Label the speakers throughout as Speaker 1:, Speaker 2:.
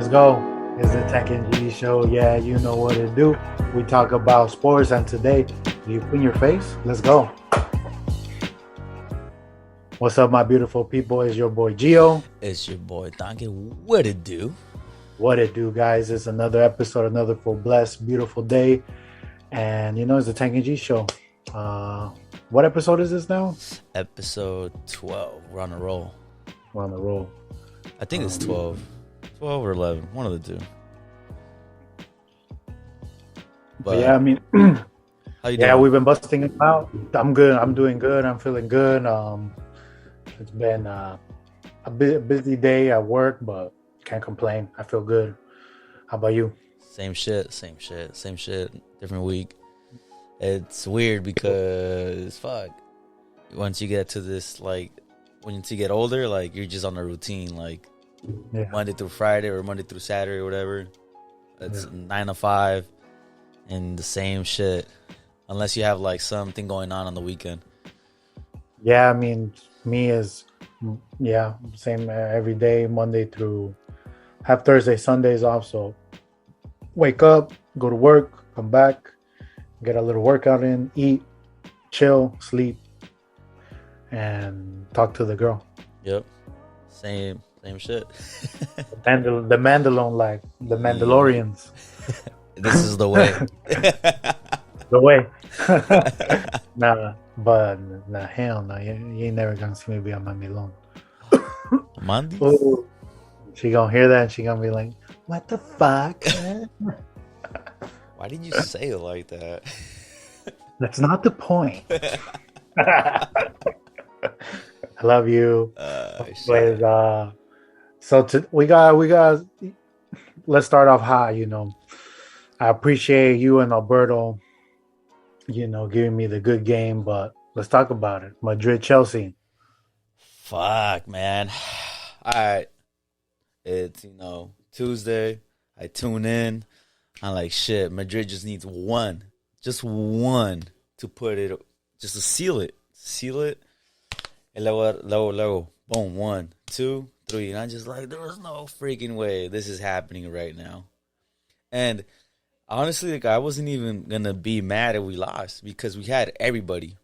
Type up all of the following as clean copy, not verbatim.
Speaker 1: Let's go. It's the Tech and G show. Yeah, you know what to do. We talk about sports, and today, do you put your face? Let's go. What's up, my beautiful people? It's your boy Gio.
Speaker 2: It's your boy Donkey. What it do?
Speaker 1: What it do, guys? It's another episode, another full blessed, beautiful day, and it's the Tech and G show. What episode is this now?
Speaker 2: Episode 12. We're on a roll.
Speaker 1: We're on the roll.
Speaker 2: I think it's 12. 12 or 11. One of the two.
Speaker 1: But yeah, I mean,
Speaker 2: how you doing?
Speaker 1: Yeah, we've been busting it out. I'm good. I'm doing good. I'm feeling good. It's been a busy day at work, but can't complain. I feel good. How about you?
Speaker 2: Same shit. Different week. It's weird because fuck. Once you get to this, like, once you get older, like, you're just on a routine, like,
Speaker 1: Yeah.
Speaker 2: Monday through Friday or Monday through Saturday or whatever. It's 9 to 5 and the same shit. Unless you have, like, something going on the weekend.
Speaker 1: Yeah, I mean, same every day, Monday through, have Thursday, Sundays off. So wake up, go to work, come back, get a little workout in, eat, chill, sleep, and talk to the girl.
Speaker 2: Yep. Same shit.
Speaker 1: The Mandalone life, the Mandalorians.
Speaker 2: This is the way.
Speaker 1: The way. Hell no. You ain't never gonna see me be on my melon.
Speaker 2: Monday?
Speaker 1: Ooh. She gonna hear that and she gonna be like, what the fuck?
Speaker 2: Why did you say it like that?
Speaker 1: That's not the point. I love you. We got. Let's start off high. I appreciate you and Alberto. Giving me the good game, but let's talk about it. Madrid, Chelsea.
Speaker 2: Fuck, man. All right. It's, Tuesday. I tune in. I'm like, shit, Madrid just needs one to put it, just to seal it. And luego, boom, 1, 2, 3. And I'm just like, there was no freaking way this is happening right now. And honestly, like, I wasn't even going to be mad if we lost because we had everybody.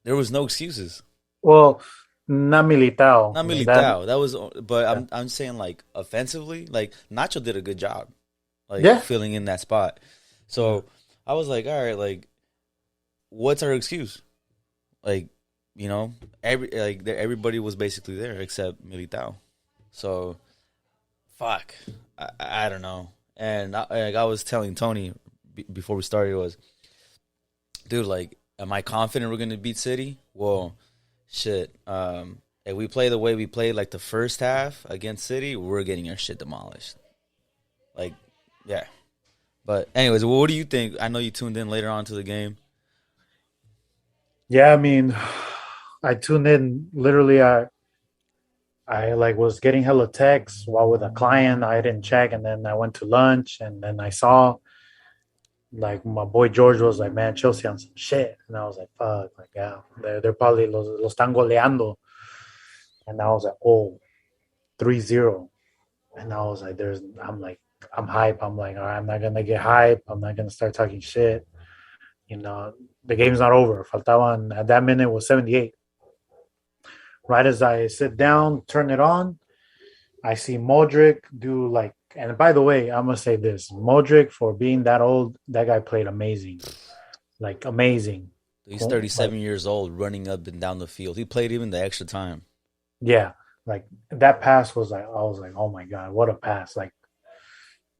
Speaker 2: There was no excuses.
Speaker 1: Well, not Militao.
Speaker 2: Not Militao. That was, but I'm saying, like, offensively, like, Nacho did a good job, like, filling in that spot. So I was like, all right, like, what's our excuse? Like, everybody was basically there except Militao. So, fuck, I don't know. And I was telling Tony before we started was, dude, like, am I confident we're gonna beat City? Well, shit. If we play the way we played, like, the first half against City, we're getting our shit demolished. Like, yeah. But anyways, what do you think? I know you tuned in later on to the game.
Speaker 1: Yeah, I mean, I tuned in. Literally, I was getting hella texts while with a client. I didn't check, and then I went to lunch, and then I saw, like, my boy George was like, "Man, Chelsea on some shit," and I was like, "Fuck, like, yeah, they're probably los están goleando," and I was like, "Oh, 3-0," and I was like, I'm hype. I'm like, all right, I'm not gonna get hype. I'm not gonna start talking shit. The game's not over. Faltaban at that minute was 78. Right as I sit down, turn it on, I see Modric do, like, and by the way, I'm gonna say this: Modric, for being that old, that guy played amazing, like, amazing.
Speaker 2: He's 37 years old, running up and down the field. He played even the extra time.
Speaker 1: Yeah, like, that pass was like, I was like, oh my god, what a pass! Like,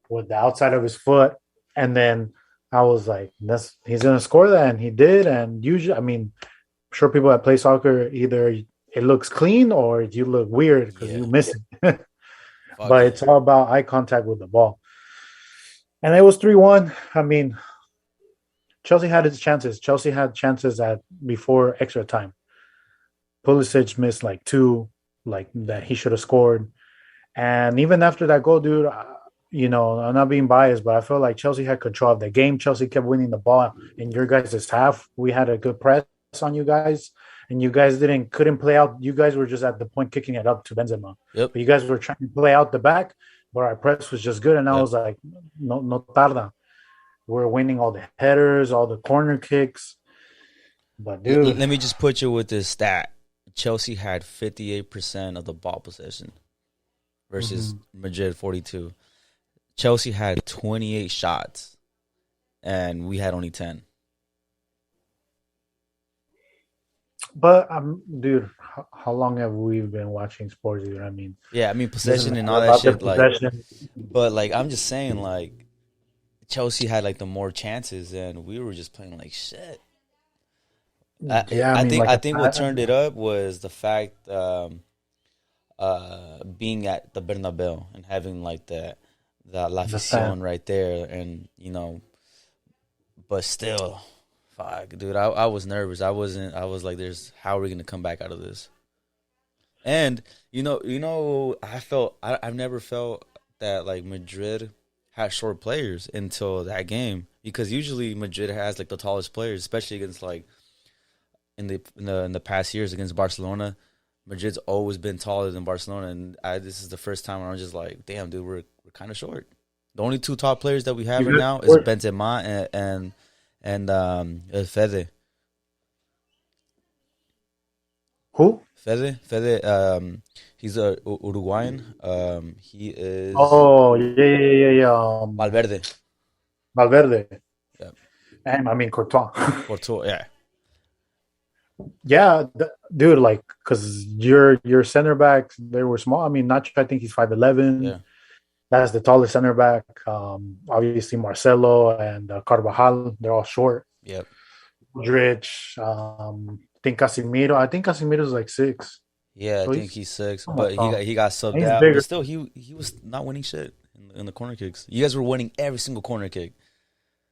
Speaker 1: with the outside of his foot, and then I was like, he's gonna score that, and he did. And usually, I mean, I'm sure people that play soccer, either it looks clean or you look weird because you miss it. But it's all about eye contact with the ball. And it was 3-1. I mean, Chelsea had its chances. Chelsea had chances before extra time. Pulisic missed, like, 2, like, that he should have scored. And even after that goal, dude, I'm not being biased, but I feel like Chelsea had control of the game. Chelsea kept winning the ball in your guys' half. We had a good press on you guys. and you guys couldn't play out. You guys were just at the point kicking it up to Benzema.
Speaker 2: Yep.
Speaker 1: But you guys were trying to play out the back. but our press was just good. And I
Speaker 2: Yep.
Speaker 1: was like, no tarda. We're winning all the headers, all the corner kicks. But dude,
Speaker 2: Let me just put you with this stat. Chelsea had 58% of the ball possession versus
Speaker 1: mhm.
Speaker 2: Madrid 42. Chelsea had 28 shots and we had only 10.
Speaker 1: But dude, how long have we been watching sports? You know what I mean?
Speaker 2: Yeah, I mean
Speaker 1: This is
Speaker 2: possession and
Speaker 1: not
Speaker 2: all that
Speaker 1: about the
Speaker 2: shit like,
Speaker 1: possession.
Speaker 2: but like I'm just saying like Chelsea had like the more chances and we were just playing like shit.
Speaker 1: Yeah, I mean, like
Speaker 2: I think what turned it up was the fact being at the Bernabeu and having like the La
Speaker 1: the fan.
Speaker 2: Afición right there, and but still, fuck, dude, I was nervous. I wasn't. I was like, "There's how are we gonna come back out of this?" And I've never felt that like Madrid had short players until that game because usually Madrid has like the tallest players, especially against like in the past years against Barcelona. Madrid's always been taller than Barcelona, and this is the first time where I'm just like, damn, dude, we're kind of short. The only two top players that we have right now is Benzema and Fede.
Speaker 1: Who?
Speaker 2: Fede. He's a Uruguayan. He is
Speaker 1: Oh, yeah.
Speaker 2: Valverde.
Speaker 1: Valverde.
Speaker 2: Yeah,
Speaker 1: And I mean, Courtois.
Speaker 2: Porto. Yeah,
Speaker 1: Yeah, dude, like, because your center backs, they were small. I mean, Nacho, I think he's 5'11".
Speaker 2: yeah,
Speaker 1: That's the tallest center back. Obviously, Marcelo and Carvajal, they're all short.
Speaker 2: yeah,
Speaker 1: Rich, I think Casimiro's like 6.
Speaker 2: yeah. I
Speaker 1: So
Speaker 2: think
Speaker 1: he's
Speaker 2: he's six,
Speaker 1: somewhat
Speaker 2: but
Speaker 1: tall.
Speaker 2: he got subbed
Speaker 1: He's
Speaker 2: out. But
Speaker 1: bigger.
Speaker 2: still, he was not winning shit in the corner kicks. You guys were winning every single corner kick.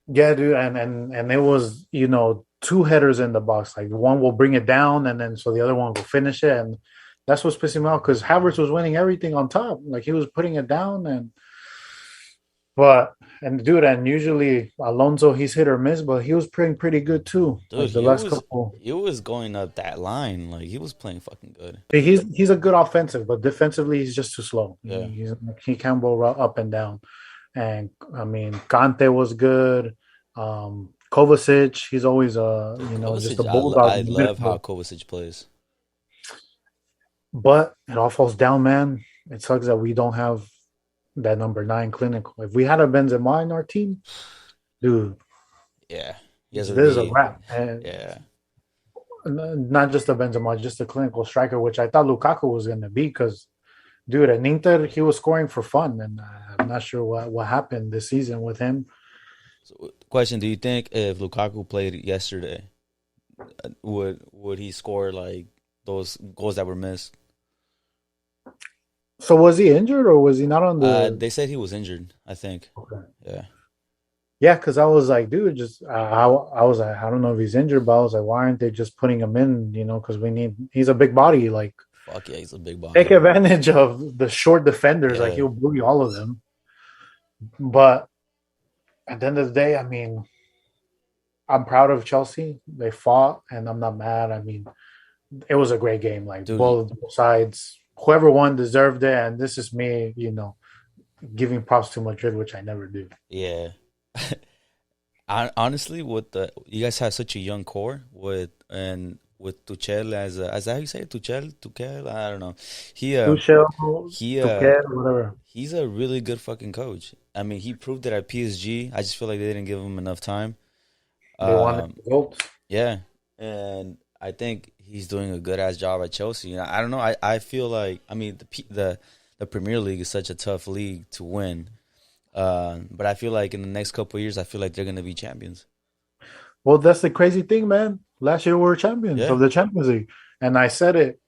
Speaker 1: Yeah, dude, and it was two headers in the box. Like one will bring it down, and then so the other one will finish it, and that's what's pissing me off because Havertz was winning everything on top. Like he was putting it down, and dude, and usually Alonso he's hit or miss, but he was playing pretty good too.
Speaker 2: Dude,
Speaker 1: Like the last couple,
Speaker 2: he was going up that line. Like he was playing fucking good.
Speaker 1: he's a good offensive, but defensively he's just too slow.
Speaker 2: Yeah.
Speaker 1: He can't go up and down. And I mean, Kante was good. Kovacic, he's always just a
Speaker 2: Kovacic,
Speaker 1: bulldog
Speaker 2: I
Speaker 1: in the
Speaker 2: love how
Speaker 1: midfield.
Speaker 2: Kovacic plays.
Speaker 1: But it all falls down, man. It sucks that we don't have that number 9 clinical. If we had a Benzema in our team, dude,
Speaker 2: Yeah. He has
Speaker 1: this
Speaker 2: a
Speaker 1: is a
Speaker 2: really
Speaker 1: wrap. And
Speaker 2: yeah.
Speaker 1: not just a Benzema, just a clinical striker, which I thought Lukaku was going to be because, dude, at Inter, he was scoring for fun. And I'm not sure what happened this season with him.
Speaker 2: So, question: do you think if Lukaku played yesterday, would he score like those goals that were missed?
Speaker 1: So was he injured or was he not on the?
Speaker 2: They said he was injured. I think.
Speaker 1: Okay.
Speaker 2: Yeah.
Speaker 1: Yeah, because I was like, dude, just I was like, I don't know if he's injured, but I was like, why aren't they just putting him in? Because he's a big body. Like,
Speaker 2: Fuck yeah, he's a big
Speaker 1: take
Speaker 2: body.
Speaker 1: advantage of the short defenders. Like,
Speaker 2: Yeah.
Speaker 1: he'll bully all of them. But at the end of the day, I mean, I'm proud of Chelsea. They fought, and I'm not mad. I mean, it was a great game. Like,
Speaker 2: Dude,
Speaker 1: both sides, whoever won deserved it. And this is me, giving props to Madrid, which I never do.
Speaker 2: yeah. Honestly, with the you guys have such a young core with Tuchel as how you say it? Tuchel, I don't know. He
Speaker 1: Tuchel,
Speaker 2: he
Speaker 1: Tuchel, whatever.
Speaker 2: he's a really good fucking coach. I mean, he proved it at PSG. I just feel like they didn't give him enough time.
Speaker 1: They wanted
Speaker 2: Um,
Speaker 1: results.
Speaker 2: yeah, and I think he's doing a good ass job at Chelsea. And I don't know. I feel like I mean the Premier League is such a tough league to win. But I feel like in the next couple of years, I feel like they're gonna be champions.
Speaker 1: Well, that's the crazy thing, man. Last year we were champions
Speaker 2: Yeah,
Speaker 1: of the Champions League, and I said it.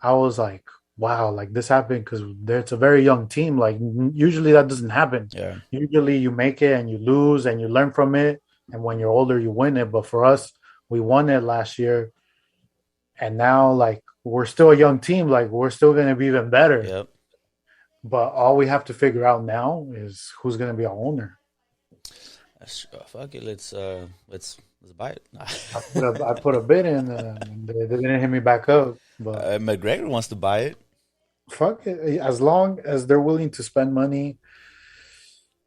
Speaker 1: I was like, "Wow, like this happened because it's a very young team. Like usually that doesn't happen.
Speaker 2: yeah.
Speaker 1: Usually you make it and you lose and you learn from it, and when you're older you win it. But for us, we won it last year, and now like we're still a young team. Like we're still gonna be even better.
Speaker 2: Yep.
Speaker 1: But all we have to figure out now is who's gonna be our owner.
Speaker 2: Fuck it. Let's buy it.
Speaker 1: I put a bid in, and they didn't hit me back up. But
Speaker 2: McGregor wants to buy it.
Speaker 1: fuck it. As long as they're willing to spend money,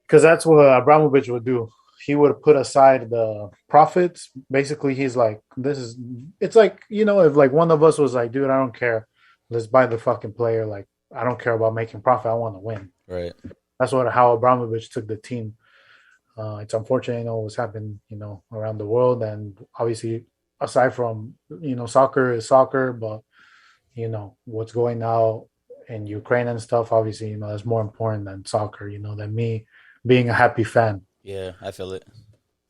Speaker 1: because that's what Abramovich would do. He would put aside the profits. Basically, he's like, "This is." It's like, if like one of us was like, "Dude, I don't care. Let's buy the fucking player. Like, I don't care about making profit. I want to win."
Speaker 2: Right.
Speaker 1: That's what how Abramovich took the team. It's unfortunate, what's happened, around the world, and obviously, aside from soccer is soccer, but what's going now in Ukraine and stuff. Obviously, that's more important than soccer. Than me being a happy fan.
Speaker 2: Yeah, I feel it.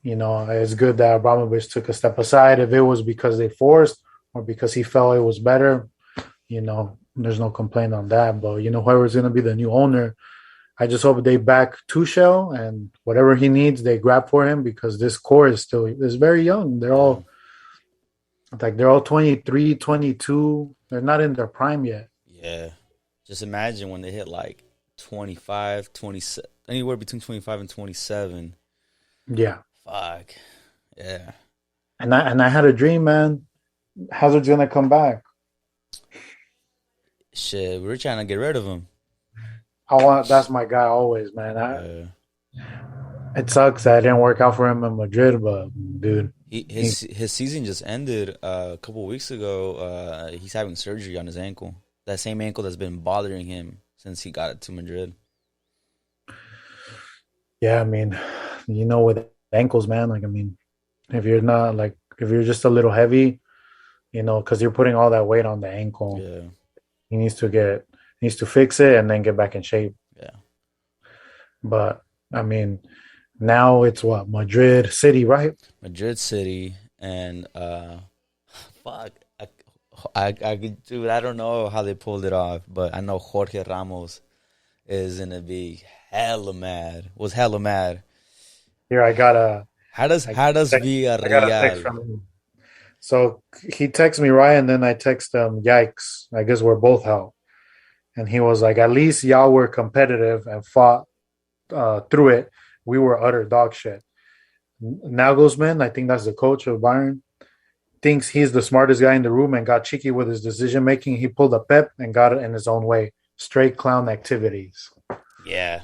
Speaker 1: It's good that Abramovich took a step aside. If it was because they forced or because he felt it was better, there's no complaint on that. But whoever's going to be the new owner, I just hope they back Tuchel and whatever he needs, they grab for him because this core is very young.
Speaker 2: Yeah.
Speaker 1: They're all 23, 22. They're not in their prime yet.
Speaker 2: Yeah. Just imagine when they hit like 25, 27, anywhere between 25 and 27.
Speaker 1: Yeah.
Speaker 2: Fuck. Yeah.
Speaker 1: And I had a dream, man. Hazard's gonna come back.
Speaker 2: Shit, we were trying to get rid of him.
Speaker 1: That's my guy always, man.
Speaker 2: Yeah.
Speaker 1: It sucks that it didn't work out for him in Madrid, but dude,
Speaker 2: His season just ended a couple of weeks ago. He's having surgery on his ankle. That same ankle that's been bothering him since he got it to Madrid.
Speaker 1: yeah, I mean, with ankles, man, like, I mean, if you're just a little heavy, because you're putting all that weight on the ankle,
Speaker 2: Yeah.
Speaker 1: he needs to fix it and then get back in shape.
Speaker 2: Yeah.
Speaker 1: But I mean, now it's what, Madrid City, right?
Speaker 2: Madrid City and fuck. Dude, I don't know how they pulled it off, but I know Jorge Ramos is gonna be hella mad. Was hella mad.
Speaker 1: Here
Speaker 2: How does
Speaker 1: I got a text
Speaker 2: Villarreal?
Speaker 1: from him. So he texts me, right, and then I text him, "Yikes! I guess we're both out." And he was like, "At least y'all were competitive and fought through it. We were utter dog shit." Nagelsmann, I think that's the coach of Bayern, thinks he's the smartest guy in the room and got cheeky with his decision making. He pulled a Pep and got it in his own way. Straight clown activities.
Speaker 2: Yeah,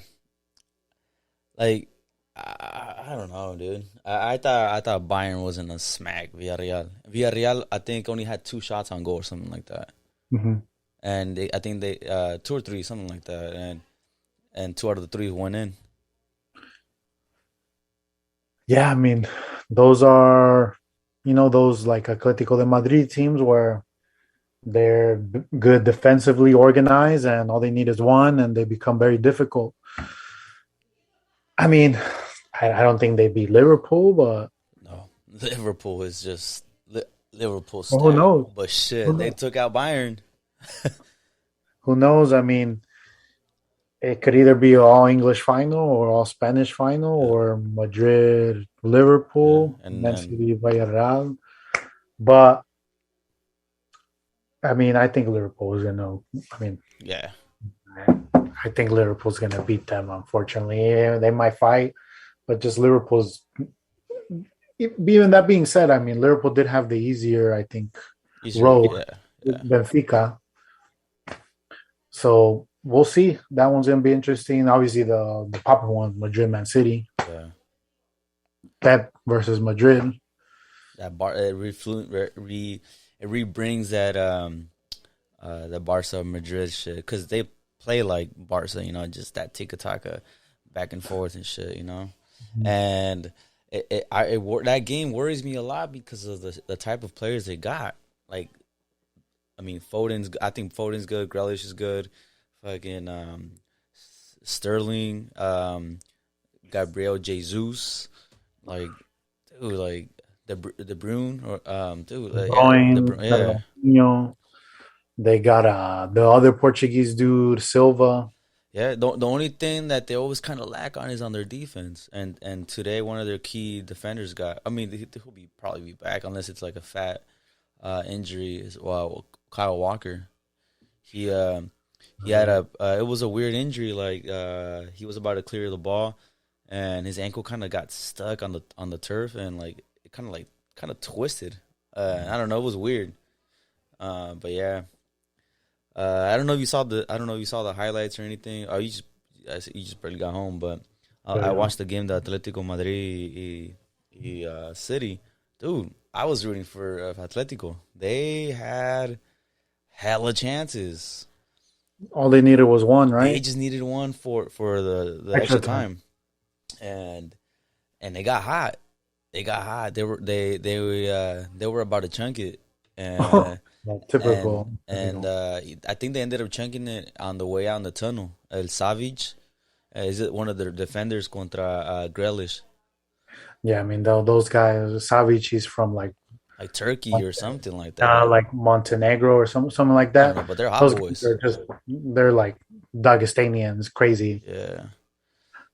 Speaker 2: like I don't know, dude. I thought Bayern was in a smack Villarreal. Villarreal, I think only had 2 shots on goal or something like that,
Speaker 1: Mm-hmm.
Speaker 2: and I think they 2 or 3 something like that, and 2 out of the 3 went in.
Speaker 1: Yeah, I mean, those are, those like Atletico de Madrid teams where they're good defensively organized and all they need is one and they become very difficult. I mean, I don't think they beat Liverpool, but
Speaker 2: No, Liverpool is just Liverpool
Speaker 1: well, who
Speaker 2: stat,
Speaker 1: knows?
Speaker 2: but
Speaker 1: Who
Speaker 2: shit, they
Speaker 1: knows?
Speaker 2: took out Bayern.
Speaker 1: Who knows? I mean, it could either be an all English final or all Spanish final
Speaker 2: Yeah,
Speaker 1: or Madrid,
Speaker 2: yeah,
Speaker 1: Liverpool,
Speaker 2: and
Speaker 1: Man
Speaker 2: then
Speaker 1: City, Villarreal. But I mean, I think Liverpool is gonna. I mean,
Speaker 2: yeah,
Speaker 1: I think Liverpool's gonna beat them. Unfortunately, yeah, they might fight, but just Liverpool's. Even that being said, I mean, Liverpool did have the easier, I think,
Speaker 2: easier,
Speaker 1: road.
Speaker 2: yeah, yeah,
Speaker 1: Benfica. So we'll see. That one's gonna be interesting. Obviously, the popular one, Madrid, Man City,
Speaker 2: yeah.
Speaker 1: Pep versus Madrid.
Speaker 2: That bar it re-brings that Barca Madrid shit because they play like Barca, just that tiki taka back and forth and shit, and that game worries me a lot because of the type of players they got. Like, I mean, I think Foden's good, Grealish is good, fucking Sterling, Gabriel Jesus, like, dude, like the Bruyne or dude,
Speaker 1: De
Speaker 2: yeah,
Speaker 1: Bruyne,
Speaker 2: yeah.
Speaker 1: they got the other Portuguese dude, Silva.
Speaker 2: Yeah, the only thing that they always kind of lack on is on their defense, and today one of their key defenders got. I mean, he'll probably be back unless it's like a fat injury. Well, Kyle Walker, he he had it was a weird injury. Like he was about to clear the ball, and his ankle kind of got stuck on the turf, and it kind of twisted. I don't know, it was weird. But yeah, I don't know if you saw the highlights or anything. Or you just barely got home, but I
Speaker 1: But
Speaker 2: watched the game, the Atletico Madrid City. Dude, I was rooting for Atletico. They had hella chances.
Speaker 1: all they needed was one,
Speaker 2: They
Speaker 1: right?
Speaker 2: just needed one for the
Speaker 1: Extra
Speaker 2: extra
Speaker 1: time.
Speaker 2: time, and they got hot. They got hot. They were about to chunk it, and
Speaker 1: Yeah, typical. Typical.
Speaker 2: I think they ended up chunking it on the way out in the tunnel. El Savage, is it one of their defenders contra Grealish,
Speaker 1: Yeah, I mean those guys. Savic, he's from
Speaker 2: like Turkey or something like that.
Speaker 1: like Montenegro or something like
Speaker 2: I don't
Speaker 1: that.
Speaker 2: know, but they're hot
Speaker 1: Those guys
Speaker 2: boys.
Speaker 1: are just they're like Dagestanians, crazy.
Speaker 2: Yeah.
Speaker 1: I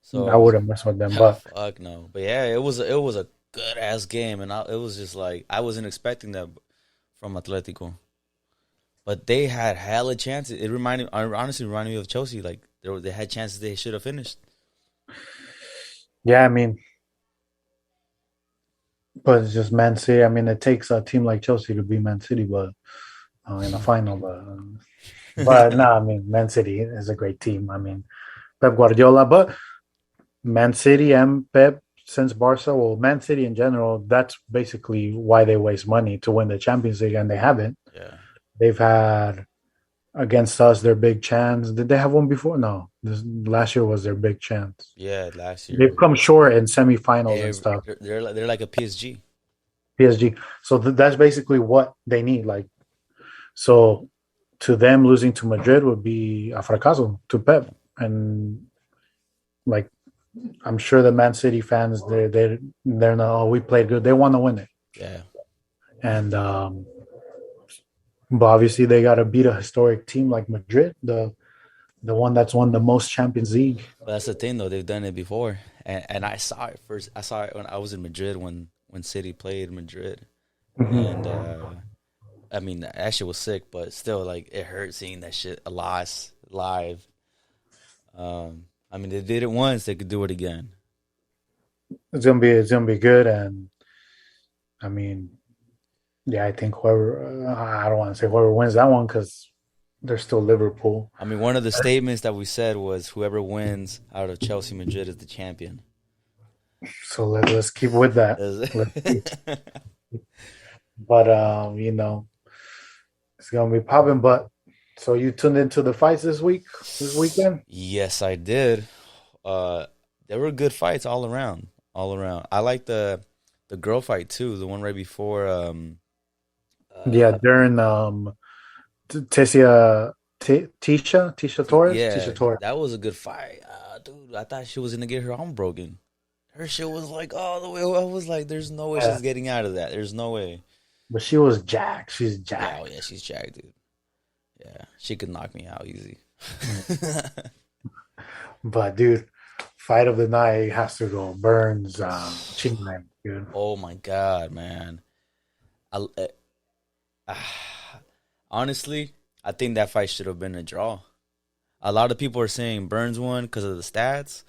Speaker 2: So
Speaker 1: wouldn't mess with them, but
Speaker 2: fuck no. But yeah, it was a good ass game, and it was just like I wasn't expecting that from Atletico. But they had hella chances. Honestly reminded me of Chelsea. Like they had chances they should have finished.
Speaker 1: yeah, I mean, but it's just Man City. I mean, it takes a team like Chelsea to beat Man City, but in the final. But no, I mean, Man City is a great team. I mean, Pep Guardiola, but Man City and Pep since Barca, well, Man City in general, that's basically why they waste money to win the Champions League, and they haven't.
Speaker 2: Yeah.
Speaker 1: They've had against us their big chance. Did they have one before? No, this last year was their big chance.
Speaker 2: Yeah, last
Speaker 1: They've
Speaker 2: year
Speaker 1: come short in semifinals and stuff.
Speaker 2: they're like a PSG.
Speaker 1: PSG. So that's basically what they need. Like so, to them losing to Madrid would be a fracaso to Pep, and like I'm sure the Man City fans they're not. Oh, we played good. They want to win it,
Speaker 2: Yeah.
Speaker 1: and but obviously they got to beat a historic team like Madrid, the one that's won the most Champions League.
Speaker 2: But that's the thing though, they've done it before. And I saw it first. I saw it when I was in Madrid when City played Madrid. And
Speaker 1: Mm-hmm.
Speaker 2: I mean that shit was sick, but still like it hurt seeing that shit a lot live. I mean they did it once, they could do it again.
Speaker 1: It's gonna be good, and I mean, yeah, I think whoever I don't want to say whoever wins that one because they're still Liverpool.
Speaker 2: I mean one of the statements that we said was whoever wins out of Chelsea Madrid is the champion.
Speaker 1: So let's keep with that. Let's keep. But it's gonna be popping. But so you tuned into the fights this weekend?
Speaker 2: Yes, I did. Uh, there were good fights all around, all around. I like the girl fight too, the one right before.
Speaker 1: Yeah,
Speaker 2: Uh,
Speaker 1: during Tessia
Speaker 2: yeah,
Speaker 1: Tisha Torres.
Speaker 2: that was a good fight, dude. I thought she was gonna get her arm broken. Her shit was like all the way. I was like, "There's no way
Speaker 1: Yeah,
Speaker 2: she's getting out of that. There's no way."
Speaker 1: but she was jacked. She's
Speaker 2: Yeah, oh
Speaker 1: jacked.
Speaker 2: yeah, she's jacked, dude. Yeah, she could knock me out easy.
Speaker 1: Mm. But dude, fight of the night has to go Burns, Chinman, dude.
Speaker 2: Oh my god, man. I, honestly, I think that fight should have been a draw. A lot of people are saying Burns won because of the stats,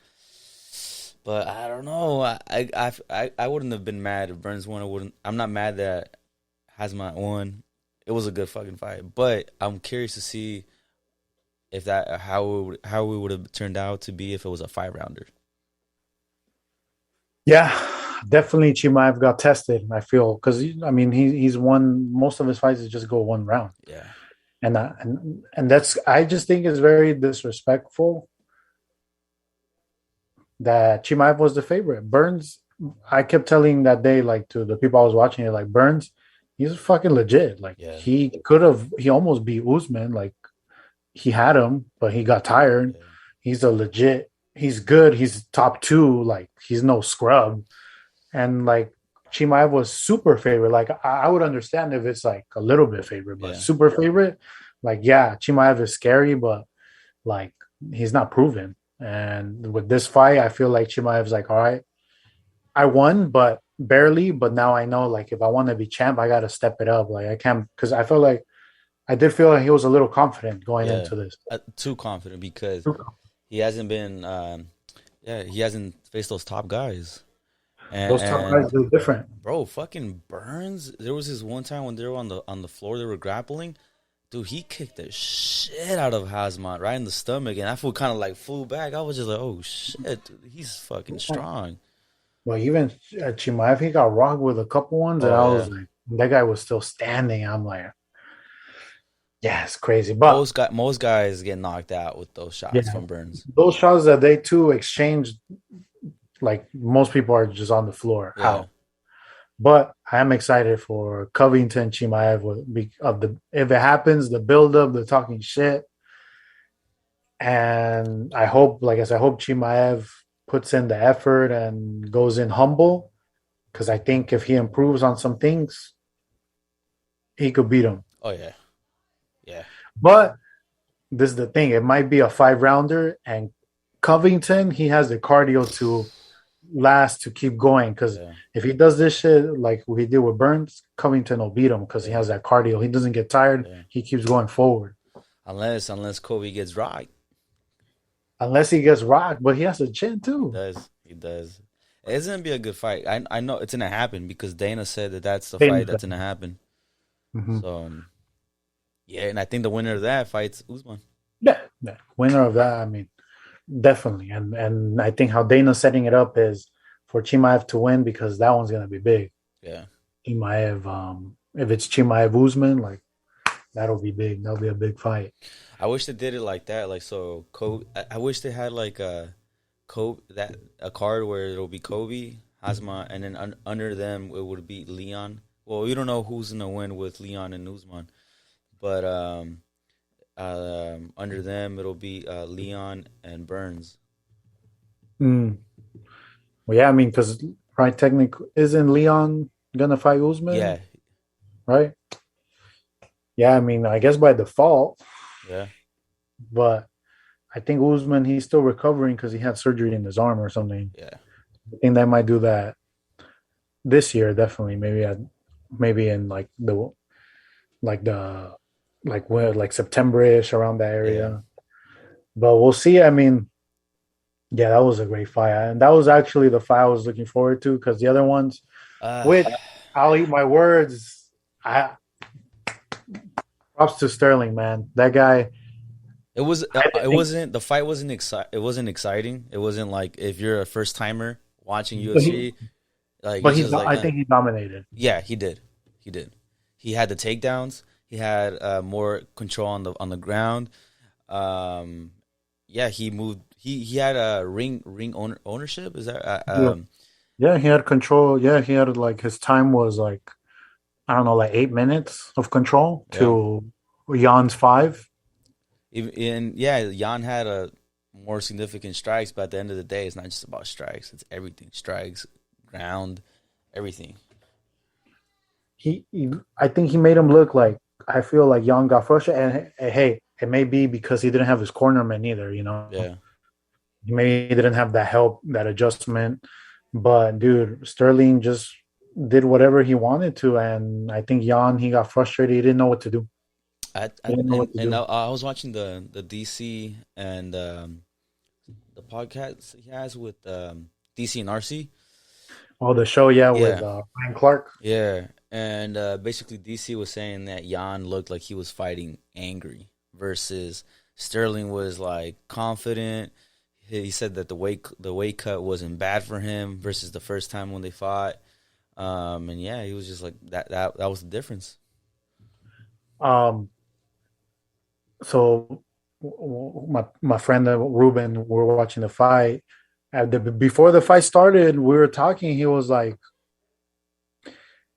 Speaker 2: but I don't know. I wouldn't have been mad if Burns won. I wouldn't. I'm not mad that Hazmat won. It was a good fucking fight, but I'm curious to see if that how it would have turned out to be if it was a 5 rounder.
Speaker 1: Yeah, definitely Chimaev got tested. I feel because I mean he's won most of his fights. Is just go one round,
Speaker 2: Yeah,
Speaker 1: and that's I just think it's very disrespectful that Chimaev was the favorite. Burns, I kept telling that day like to the people I was watching it like Burns, he's fucking legit. Like
Speaker 2: yeah,
Speaker 1: he almost beat Usman. Like he had him, but he got tired.
Speaker 2: yeah,
Speaker 1: He's a legit. He's good. He's top two. Like he's no scrub. And like Chimaev was super favorite. Like I would understand if it's like a little bit favorite, but
Speaker 2: yeah,
Speaker 1: super favorite. Like yeah, Chimaev is scary, but like he's not proven. And with this fight, I feel like Chimaev's like, all right, I won, but barely. But now I know, like, if I want to be champ, I got to step it up. Like, I can't because I felt like I did feel like he was a little confident going
Speaker 2: yeah.
Speaker 1: into this.
Speaker 2: Too confident because he hasn't been. Yeah, he hasn't faced those top guys.
Speaker 1: Those top guys
Speaker 2: And
Speaker 1: are different.
Speaker 2: bro, fucking Burns. There was this one time when they were on the floor, they were grappling. dude, he kicked the shit out of Hazmat right in the stomach, and I feel kind of like flew back. I was just like, oh shit, dude, he's fucking strong.
Speaker 1: Well, even Chimaev, he got rocked with a couple ones, and
Speaker 2: Oh
Speaker 1: I was
Speaker 2: yeah,
Speaker 1: like, that guy was still standing. I'm like, yeah, it's crazy. But
Speaker 2: most guys get knocked out with those shots
Speaker 1: yeah,
Speaker 2: from Burns.
Speaker 1: those shots that they two exchanged, like most people are just on the floor
Speaker 2: Yeah,
Speaker 1: out. But I am excited for Covington Chimaev of the if it happens, the build up, the talking shit, and I hope, like I said, I hope Chimaev puts in the effort and goes in humble because I think if he improves on some things, he could beat him.
Speaker 2: oh yeah, yeah,
Speaker 1: But this is the thing; it might be a 5 rounder, and Covington he has the cardio to last to keep going. Because
Speaker 2: yeah,
Speaker 1: if he does this shit like he did with Burns, Covington will beat him because he
Speaker 2: yeah,
Speaker 1: has that cardio. He doesn't get tired.
Speaker 2: yeah.
Speaker 1: He keeps going forward.
Speaker 2: Unless Kobe gets rocked,
Speaker 1: Unless he gets rocked, but he has a chin
Speaker 2: he
Speaker 1: too.
Speaker 2: does. He does. It's gonna be a good fight. I know it's gonna happen because Dana said that that's the fight
Speaker 1: Famous
Speaker 2: that's gonna happen.
Speaker 1: mm-hmm.
Speaker 2: So yeah, and I think the winner of that fights Usman.
Speaker 1: Yeah, yeah, winner of that. I mean, definitely. And I think how Dana's setting it up is for Chimaev to win because that one's gonna be big.
Speaker 2: Yeah.
Speaker 1: Chimaev, if it's Chimaev Usman, like that'll be big. That'll be a big fight.
Speaker 2: I wish they did it like that. Like so, Kobe. I wish they had like Kobe that a card where it'll be Kobe, Hazma, and then under them it would be Leon. Well, you don't know who's gonna win with Leon and Usman, but under them it'll be Leon and Burns.
Speaker 1: Mm. Well, yeah, I mean, because right, technically, isn't Leon gonna fight
Speaker 2: Yeah,
Speaker 1: Usman? Right? Yeah, I mean, I guess by default,
Speaker 2: yeah,
Speaker 1: but I think Usman he's still recovering because he had surgery in his arm or something.
Speaker 2: yeah,
Speaker 1: I think they might do that this year, definitely. Maybe in like the like where like September-ish around that
Speaker 2: yeah.
Speaker 1: area. But we'll see. I mean, yeah, that was a great fight, and that was actually the fight I was looking forward to because the other ones,
Speaker 2: Uh,
Speaker 1: which I'll eat my words. I props to Sterling, man. That guy.
Speaker 2: it was.
Speaker 1: I
Speaker 2: It
Speaker 1: think,
Speaker 2: wasn't. The fight wasn't It wasn't exciting. It wasn't like if you're a first timer watching
Speaker 1: but he,
Speaker 2: UFC, like
Speaker 1: but
Speaker 2: it's just like,
Speaker 1: I think he dominated.
Speaker 2: yeah, he did. He did. He had the takedowns. He had more control on the ground. Um, yeah, he moved. He had a ownership. Is that
Speaker 1: Yeah, yeah, he had control. Yeah, he had like his time was like I don't know, like 8 minutes of control
Speaker 2: yeah.
Speaker 1: to Jan's five.
Speaker 2: Even and yeah, Jan had a more significant strikes, but at the end of the day, it's not just about strikes. It's everything: strikes, ground, everything.
Speaker 1: I think he made him look like I feel like Jan got frustrated. And hey, it may be because he didn't have his cornerman either.
Speaker 2: Yeah,
Speaker 1: He maybe didn't have that help, that adjustment. But dude, Sterling just did whatever he wanted to, and I think Jan he got frustrated. He didn't know what to do. He didn't know what to
Speaker 2: and
Speaker 1: do.
Speaker 2: I was watching the DC and the podcast he has with DC and RC.
Speaker 1: Oh, the show, yeah, with
Speaker 2: Yeah,
Speaker 1: Ryan Clark.
Speaker 2: yeah, and basically DC was saying that Jan looked like he was fighting angry versus Sterling was like confident. He said that the weight cut wasn't bad for him versus the first time when they fought. And yeah, he was just like that was the difference.
Speaker 1: Um, so my friend Ruben, we were watching the fight. Before the fight started, we were talking. He was like,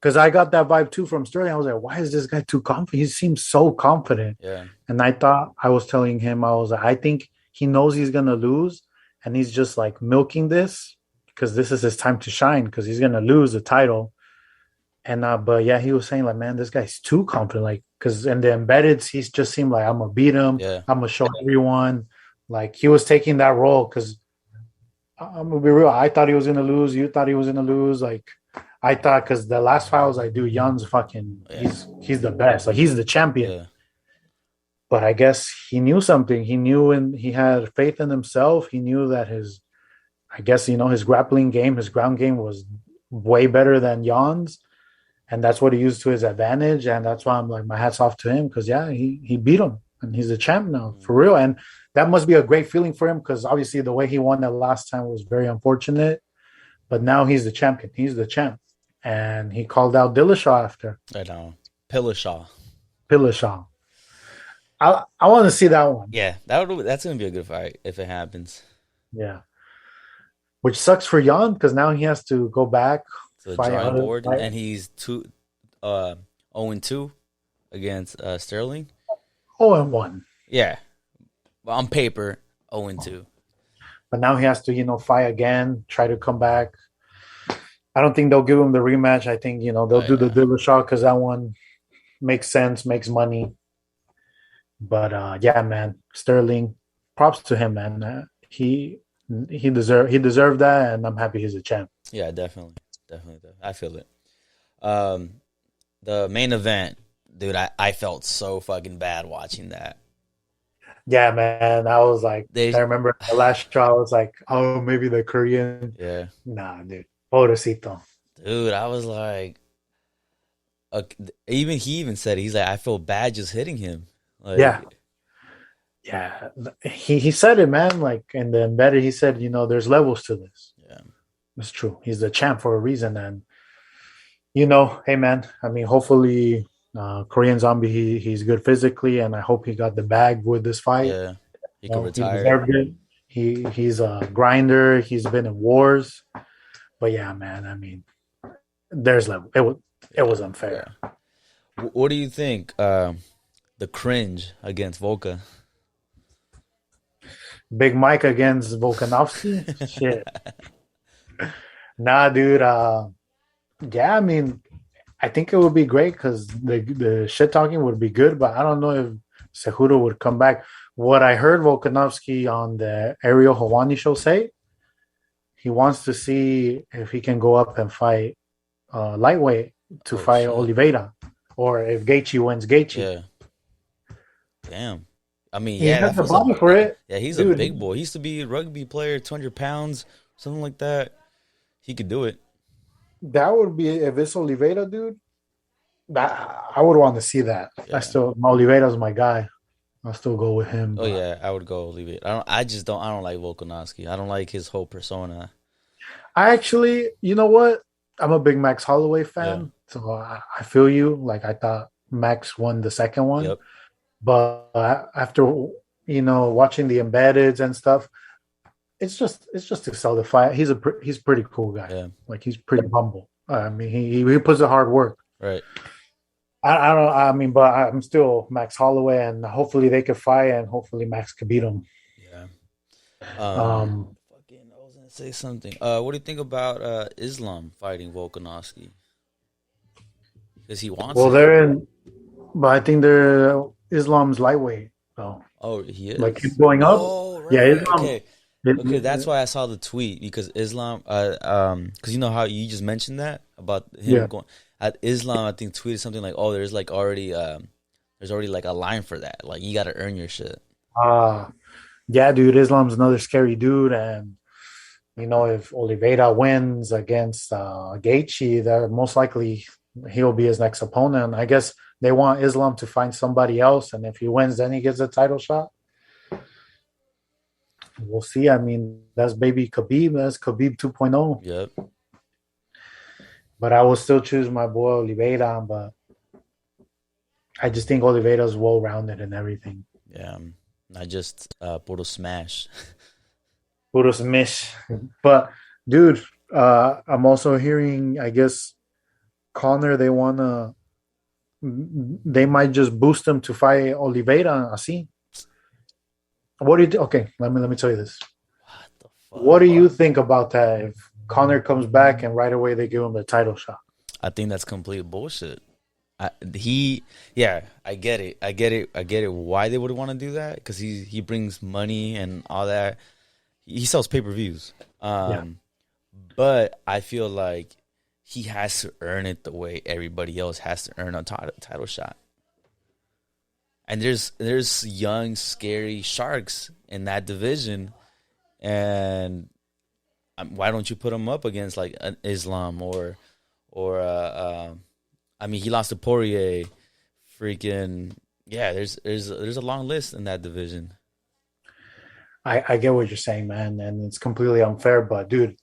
Speaker 1: because I got that vibe too from Sterling. I was like, why is this guy too confident? He seems so confident.
Speaker 2: Yeah,
Speaker 1: And I thought I was telling him, I was like, I think he knows he's gonna lose, and he's just like milking this because this is his time to shine because he's gonna lose the title. And but yeah, he was saying like, man, this guy's too confident. Like, because in the embeddeds, he's just seemed like I'm gonna beat him.
Speaker 2: yeah,
Speaker 1: I'm gonna show everyone. Like he was taking that role because I'm gonna be real. I thought he was gonna lose. You thought he was gonna lose. Like I thought because the last files I do, Jan's fucking.
Speaker 2: yeah,
Speaker 1: He's the best. Like he's the champion.
Speaker 2: yeah.
Speaker 1: But I guess he knew something. He knew and he had faith in himself. He knew that I guess his grappling game, his ground game was way better than Jan's. and that's what he used to his advantage. And that's why I'm like, my hats off to him because yeah, he beat him, and he's a champ now for real. And that must be a great feeling for him because obviously the way he won that last time was very unfortunate. But now he's the champion. He's the champ, and he called out Dillashaw after
Speaker 2: I know. Pillishaw.
Speaker 1: Dillashaw. I want to see that one.
Speaker 2: Yeah, that's gonna be a good fight if it happens.
Speaker 1: Yeah, which sucks for Jan because now he has to go back
Speaker 2: To the
Speaker 1: fight
Speaker 2: drawing
Speaker 1: other
Speaker 2: board,
Speaker 1: fight.
Speaker 2: and he's 0-2 against Sterling.
Speaker 1: 0-1.
Speaker 2: Yeah, well, on paper 0-2.
Speaker 1: But now he has to, fight again, try to come back. I don't think they'll give him the rematch. I think, they'll
Speaker 2: Oh
Speaker 1: do the
Speaker 2: yeah,
Speaker 1: Dillashaw because that one makes sense, makes money. But yeah, man, Sterling, props to him, man. He deserved that, and I'm happy he's a champ.
Speaker 2: yeah, definitely, definitely. I feel it. Um, the main event, dude. I felt so fucking bad watching that.
Speaker 1: Yeah, man. I was like, I
Speaker 2: They,
Speaker 1: remember the last show, I was like, oh, maybe the Korean.
Speaker 2: yeah,
Speaker 1: Nah, dude. Pobrecito.
Speaker 2: dude. I was like, uh, even he even said it. He's like, I feel bad just hitting him.
Speaker 1: Yeah.
Speaker 2: Like,
Speaker 1: Yeah. He said it, man. Like in the embedded, he said, there's levels to this.
Speaker 2: yeah,
Speaker 1: It's true. He's the champ for a reason. And, hey, man, I mean, hopefully, Korean Zombie, he's good physically, and I hope he got the bag with this fight.
Speaker 2: yeah. He could
Speaker 1: He
Speaker 2: retire.
Speaker 1: deserved it. He's a grinder. He's been in wars. But yeah, man, I mean, there's level. It was
Speaker 2: Yeah,
Speaker 1: unfair.
Speaker 2: yeah. What do you think? The cringe against Volka.
Speaker 1: Big Mike against Volkanovski. Shit. Nah, dude. Yeah, I mean, I think it would be great because the shit talking would be good, but I don't know if Cejudo would come back. What I heard Volkanovski on the Ariel Hawani show say, he wants to see if he can go up and fight lightweight to
Speaker 2: Oh
Speaker 1: fight
Speaker 2: shit.
Speaker 1: Oliveira, or if Gaethje wins Gaethje.
Speaker 2: Yeah. Damn. I mean,
Speaker 1: He
Speaker 2: yeah,
Speaker 1: has
Speaker 2: that
Speaker 1: the
Speaker 2: feels a
Speaker 1: body for it,
Speaker 2: yeah. He's a big
Speaker 1: dude.
Speaker 2: boy. He used to be a rugby player, 200 pounds, something like that. He could do it.
Speaker 1: That would be if it's Oliveira, dude. That I would want to see that. I
Speaker 2: Yeah.
Speaker 1: still Oliveira's my guy. I'll still go with him,
Speaker 2: Oh
Speaker 1: but
Speaker 2: yeah, I would go leave it. I don't. I just don't. I don't like Volkanovski. I don't like his whole persona.
Speaker 1: I actually, you know what? I'm a big Max Holloway
Speaker 2: Yeah.
Speaker 1: fan, so I feel you. Like I thought Max won the second one,
Speaker 2: Yep.
Speaker 1: but after watching the embeddeds and stuff, it's just to sell the fight. He's a pretty cool guy.
Speaker 2: Yeah.
Speaker 1: Like he's pretty humble. I mean, he puts the hard work.
Speaker 2: Right.
Speaker 1: I don't. I mean, but I'm still Max Holloway, and hopefully they could fight, and hopefully Max could beat him.
Speaker 2: Yeah.
Speaker 1: Um,
Speaker 2: Fucking. I was gonna say something. What do you think about Islam fighting Volkanovski? Because he wants
Speaker 1: well,
Speaker 2: it.
Speaker 1: but I think they're Islam's lightweight. So
Speaker 2: Oh, he
Speaker 1: like keep
Speaker 2: is.
Speaker 1: going up.
Speaker 2: Oh,
Speaker 1: Yeah,
Speaker 2: right.
Speaker 1: Islam.
Speaker 2: Okay. Okay, that's why I saw the tweet because Islam, because you know how you just mentioned that about him
Speaker 1: Yeah.
Speaker 2: going at Islam, I think tweeted something like, "Oh, there's already like a line for that. Like you got to earn your shit."
Speaker 1: Uh yeah, dude. Islam's another scary dude, and if Oliveira wins against Gaethje, that most likely he'll be his next opponent. I guess they want Islam to find somebody else, and if he wins, then he gets a title shot. We'll see. I mean, that's baby Khabib. That's Khabib 2.0.
Speaker 2: Yep.
Speaker 1: But I will still choose my boy Oliveira. But I just think Oliveira's well rounded and everything.
Speaker 2: Yeah. Not just puro smash.
Speaker 1: Puro smish. But dude, I'm also hearing. I guess Connor. They might just boost him to fight Oliveira. I see. What do you? Okay, let me tell you this.
Speaker 2: What the
Speaker 1: What
Speaker 2: fuck?
Speaker 1: do you think about that? If Connor comes back and right away they give him the title shot?
Speaker 2: I think that's complete bullshit. He, yeah, I get it. I get it. I get it. Why they would want to do that? Because he brings money and all that. He sells pay-per-views.
Speaker 1: Yeah,
Speaker 2: But I feel like he has to earn it the way everybody else has to earn a title shot. And there's young, scary sharks in that division, and why don't you put them up against like an Islam or I mean, he lost to Poirier. Freaking yeah. There's a long list in that division.
Speaker 1: I get what you're saying, man, and it's completely unfair. But dude,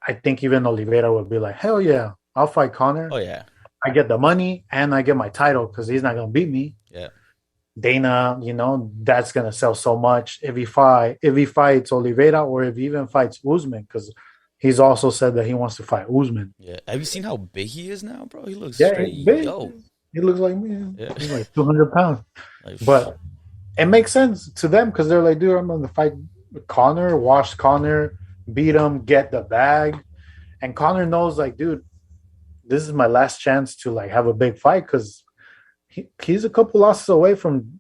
Speaker 1: I think even Oliveira would be like, hell yeah, I'll fight
Speaker 2: Oh
Speaker 1: Connor.
Speaker 2: yeah,
Speaker 1: I get the money and I get my title because he's not gonna beat me.
Speaker 2: yeah,
Speaker 1: Dana, that's gonna sell so much if he fights Oliveira or if he even fights Usman, because he's also said that he wants to fight Usman.
Speaker 2: yeah. Have you seen how big he is now, bro? He looks
Speaker 1: Yeah,
Speaker 2: straight
Speaker 1: he's big.
Speaker 2: yo.
Speaker 1: He looks like me.
Speaker 2: Yeah,
Speaker 1: He's like 200 pounds.
Speaker 2: like
Speaker 1: But it makes sense to them because they're like, dude, I'm gonna fight Connor, wash Connor, beat him, get the bag. And Connor knows, like, dude, this is my last chance to like have a big fight because he's a couple losses away from,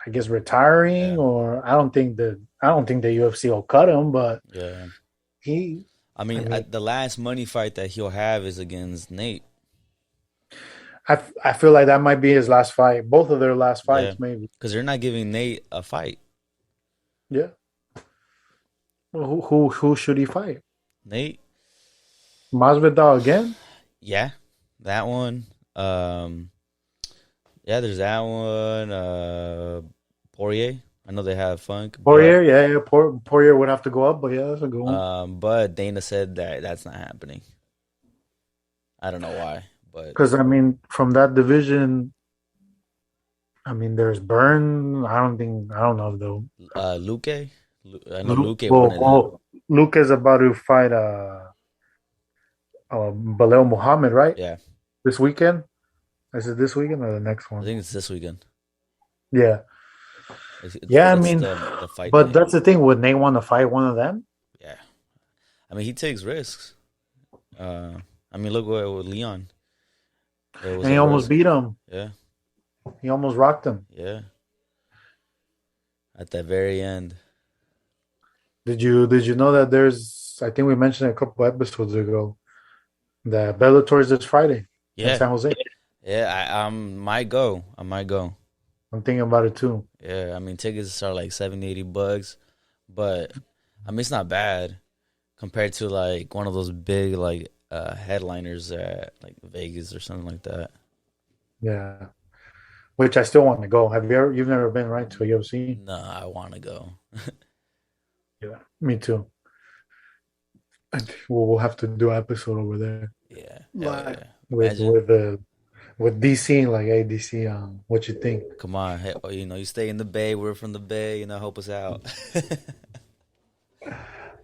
Speaker 1: I guess,
Speaker 2: yeah,
Speaker 1: retiring. Or I don't think the UFC will cut him, but
Speaker 2: yeah.
Speaker 1: he,
Speaker 2: I
Speaker 1: I
Speaker 2: mean,
Speaker 1: mean,
Speaker 2: the last money fight that he'll have is against Nate.
Speaker 1: I feel like that might be his last fight. Both of their last
Speaker 2: Yeah,
Speaker 1: fights, maybe.
Speaker 2: because they're not giving Nate a fight.
Speaker 1: Yeah. Well, who should he fight?
Speaker 2: Nate,
Speaker 1: Masvidal again?
Speaker 2: yeah, that one. Yeah, there's that one. Poirier. I know they have Funk, but
Speaker 1: Poirier, yeah. Poirier would have to go up, but yeah, that's a good one.
Speaker 2: but Dana said that that's not happening. I don't know why, but
Speaker 1: Because I mean, from that division, I mean, there's Burn. I don't know though.
Speaker 2: Luque. I know
Speaker 1: Luke,
Speaker 2: Luque
Speaker 1: well,
Speaker 2: wanted it.
Speaker 1: well, Luke is about to fight Balel Muhammad, right?
Speaker 2: Yeah,
Speaker 1: This weekend. Is it this weekend or the next
Speaker 2: I
Speaker 1: one?
Speaker 2: think it's this weekend.
Speaker 1: Yeah,
Speaker 2: It's
Speaker 1: yeah. I
Speaker 2: it's
Speaker 1: mean,
Speaker 2: the fight
Speaker 1: but
Speaker 2: night.
Speaker 1: that's the thing. Would Nate want to fight one of them?
Speaker 2: Yeah, I mean he takes risks. Uh, I mean look what with Leon. It was
Speaker 1: And he
Speaker 2: a
Speaker 1: almost
Speaker 2: risk.
Speaker 1: beat him.
Speaker 2: Yeah,
Speaker 1: He almost rocked him.
Speaker 2: yeah. At the very end.
Speaker 1: Did you know that there's? I think we mentioned it a couple episodes ago that Bellator is this Friday in
Speaker 2: Yeah,
Speaker 1: San Jose.
Speaker 2: yeah. I might go. I might go.
Speaker 1: I'm thinking about it too.
Speaker 2: Yeah, I mean tickets are like 70, $80, but I mean it's not bad compared to like one of those big like headliners at like Vegas or something like that.
Speaker 1: Yeah, which I still want to go. You've never been, right, to a UFC?
Speaker 2: No, I want to go.
Speaker 1: Yeah, me too. I think we'll have to do an episode over there,
Speaker 2: Yeah, hell
Speaker 1: like
Speaker 2: yeah.
Speaker 1: with
Speaker 2: Imagine.
Speaker 1: with the with DC. Like, hey, DC, what you think?
Speaker 2: Come on, hey, you stay in the Bay. We're from the Bay. Help us out.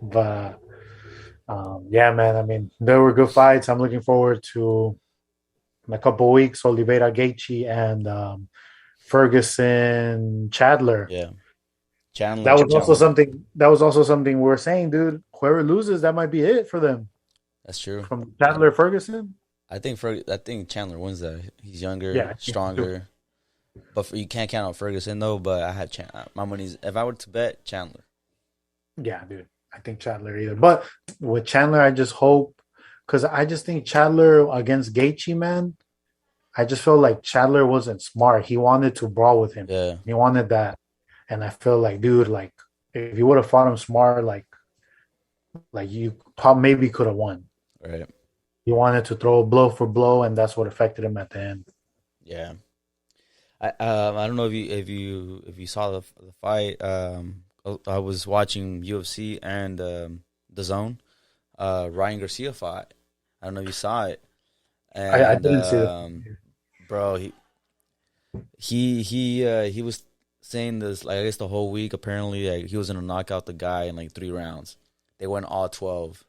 Speaker 1: But yeah, man. I mean, there were good fights. I'm looking forward to in a couple weeks. Oliveira, Gaethje, and Ferguson, Chandler.
Speaker 2: Yeah, Chandler.
Speaker 1: That was also something. That was also something we were saying, dude. Whoever loses, that might be it for them.
Speaker 2: That's true.
Speaker 1: From Chandler Ferguson.
Speaker 2: I think Chandler wins that. He's younger,
Speaker 1: Yeah,
Speaker 2: stronger. But you can't count out Ferguson though. But I have my money's if I were to bet Chandler.
Speaker 1: yeah, dude. I think Chandler either. But with Chandler, I just hope because I just think Chandler against Gaethje, man. I just feel like Chandler wasn't smart. He wanted to brawl with him.
Speaker 2: Yeah,
Speaker 1: He wanted that, and I feel like, dude, like if you would have fought him smart, like you probably maybe could have won.
Speaker 2: right.
Speaker 1: He wanted to throw blow for blow, and that's what affected him at the end.
Speaker 2: Yeah. I don't know if you saw the fight. I was watching UFC and the Zone. Ryan Garcia fought. I don't know if you saw it.
Speaker 1: I
Speaker 2: And
Speaker 1: didn't see it.
Speaker 2: bro, he was saying this like I guess the whole week. Apparently, like he was gonna knock out the guy in like 3 rounds. They went all 12,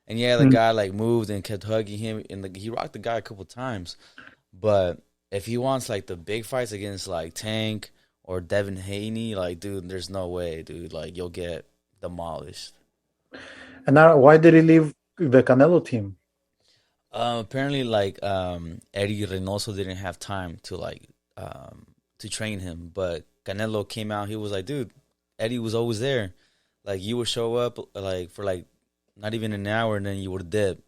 Speaker 2: and yeah, the
Speaker 1: Mm.
Speaker 2: guy like moved and kept hugging him, and he rocked the guy a couple times. But if he wants like the big fights against like Tank or Devin Haney, like dude, there's no way, dude. Like you'll get demolished.
Speaker 1: And now, why did he leave the Canelo team?
Speaker 2: Apparently, like Eddie Reynoso didn't have time to train him, but Canelo came out. He was like, "Dude, Eddie was always there. Like you would show up like for like not even an hour, and then you would dip,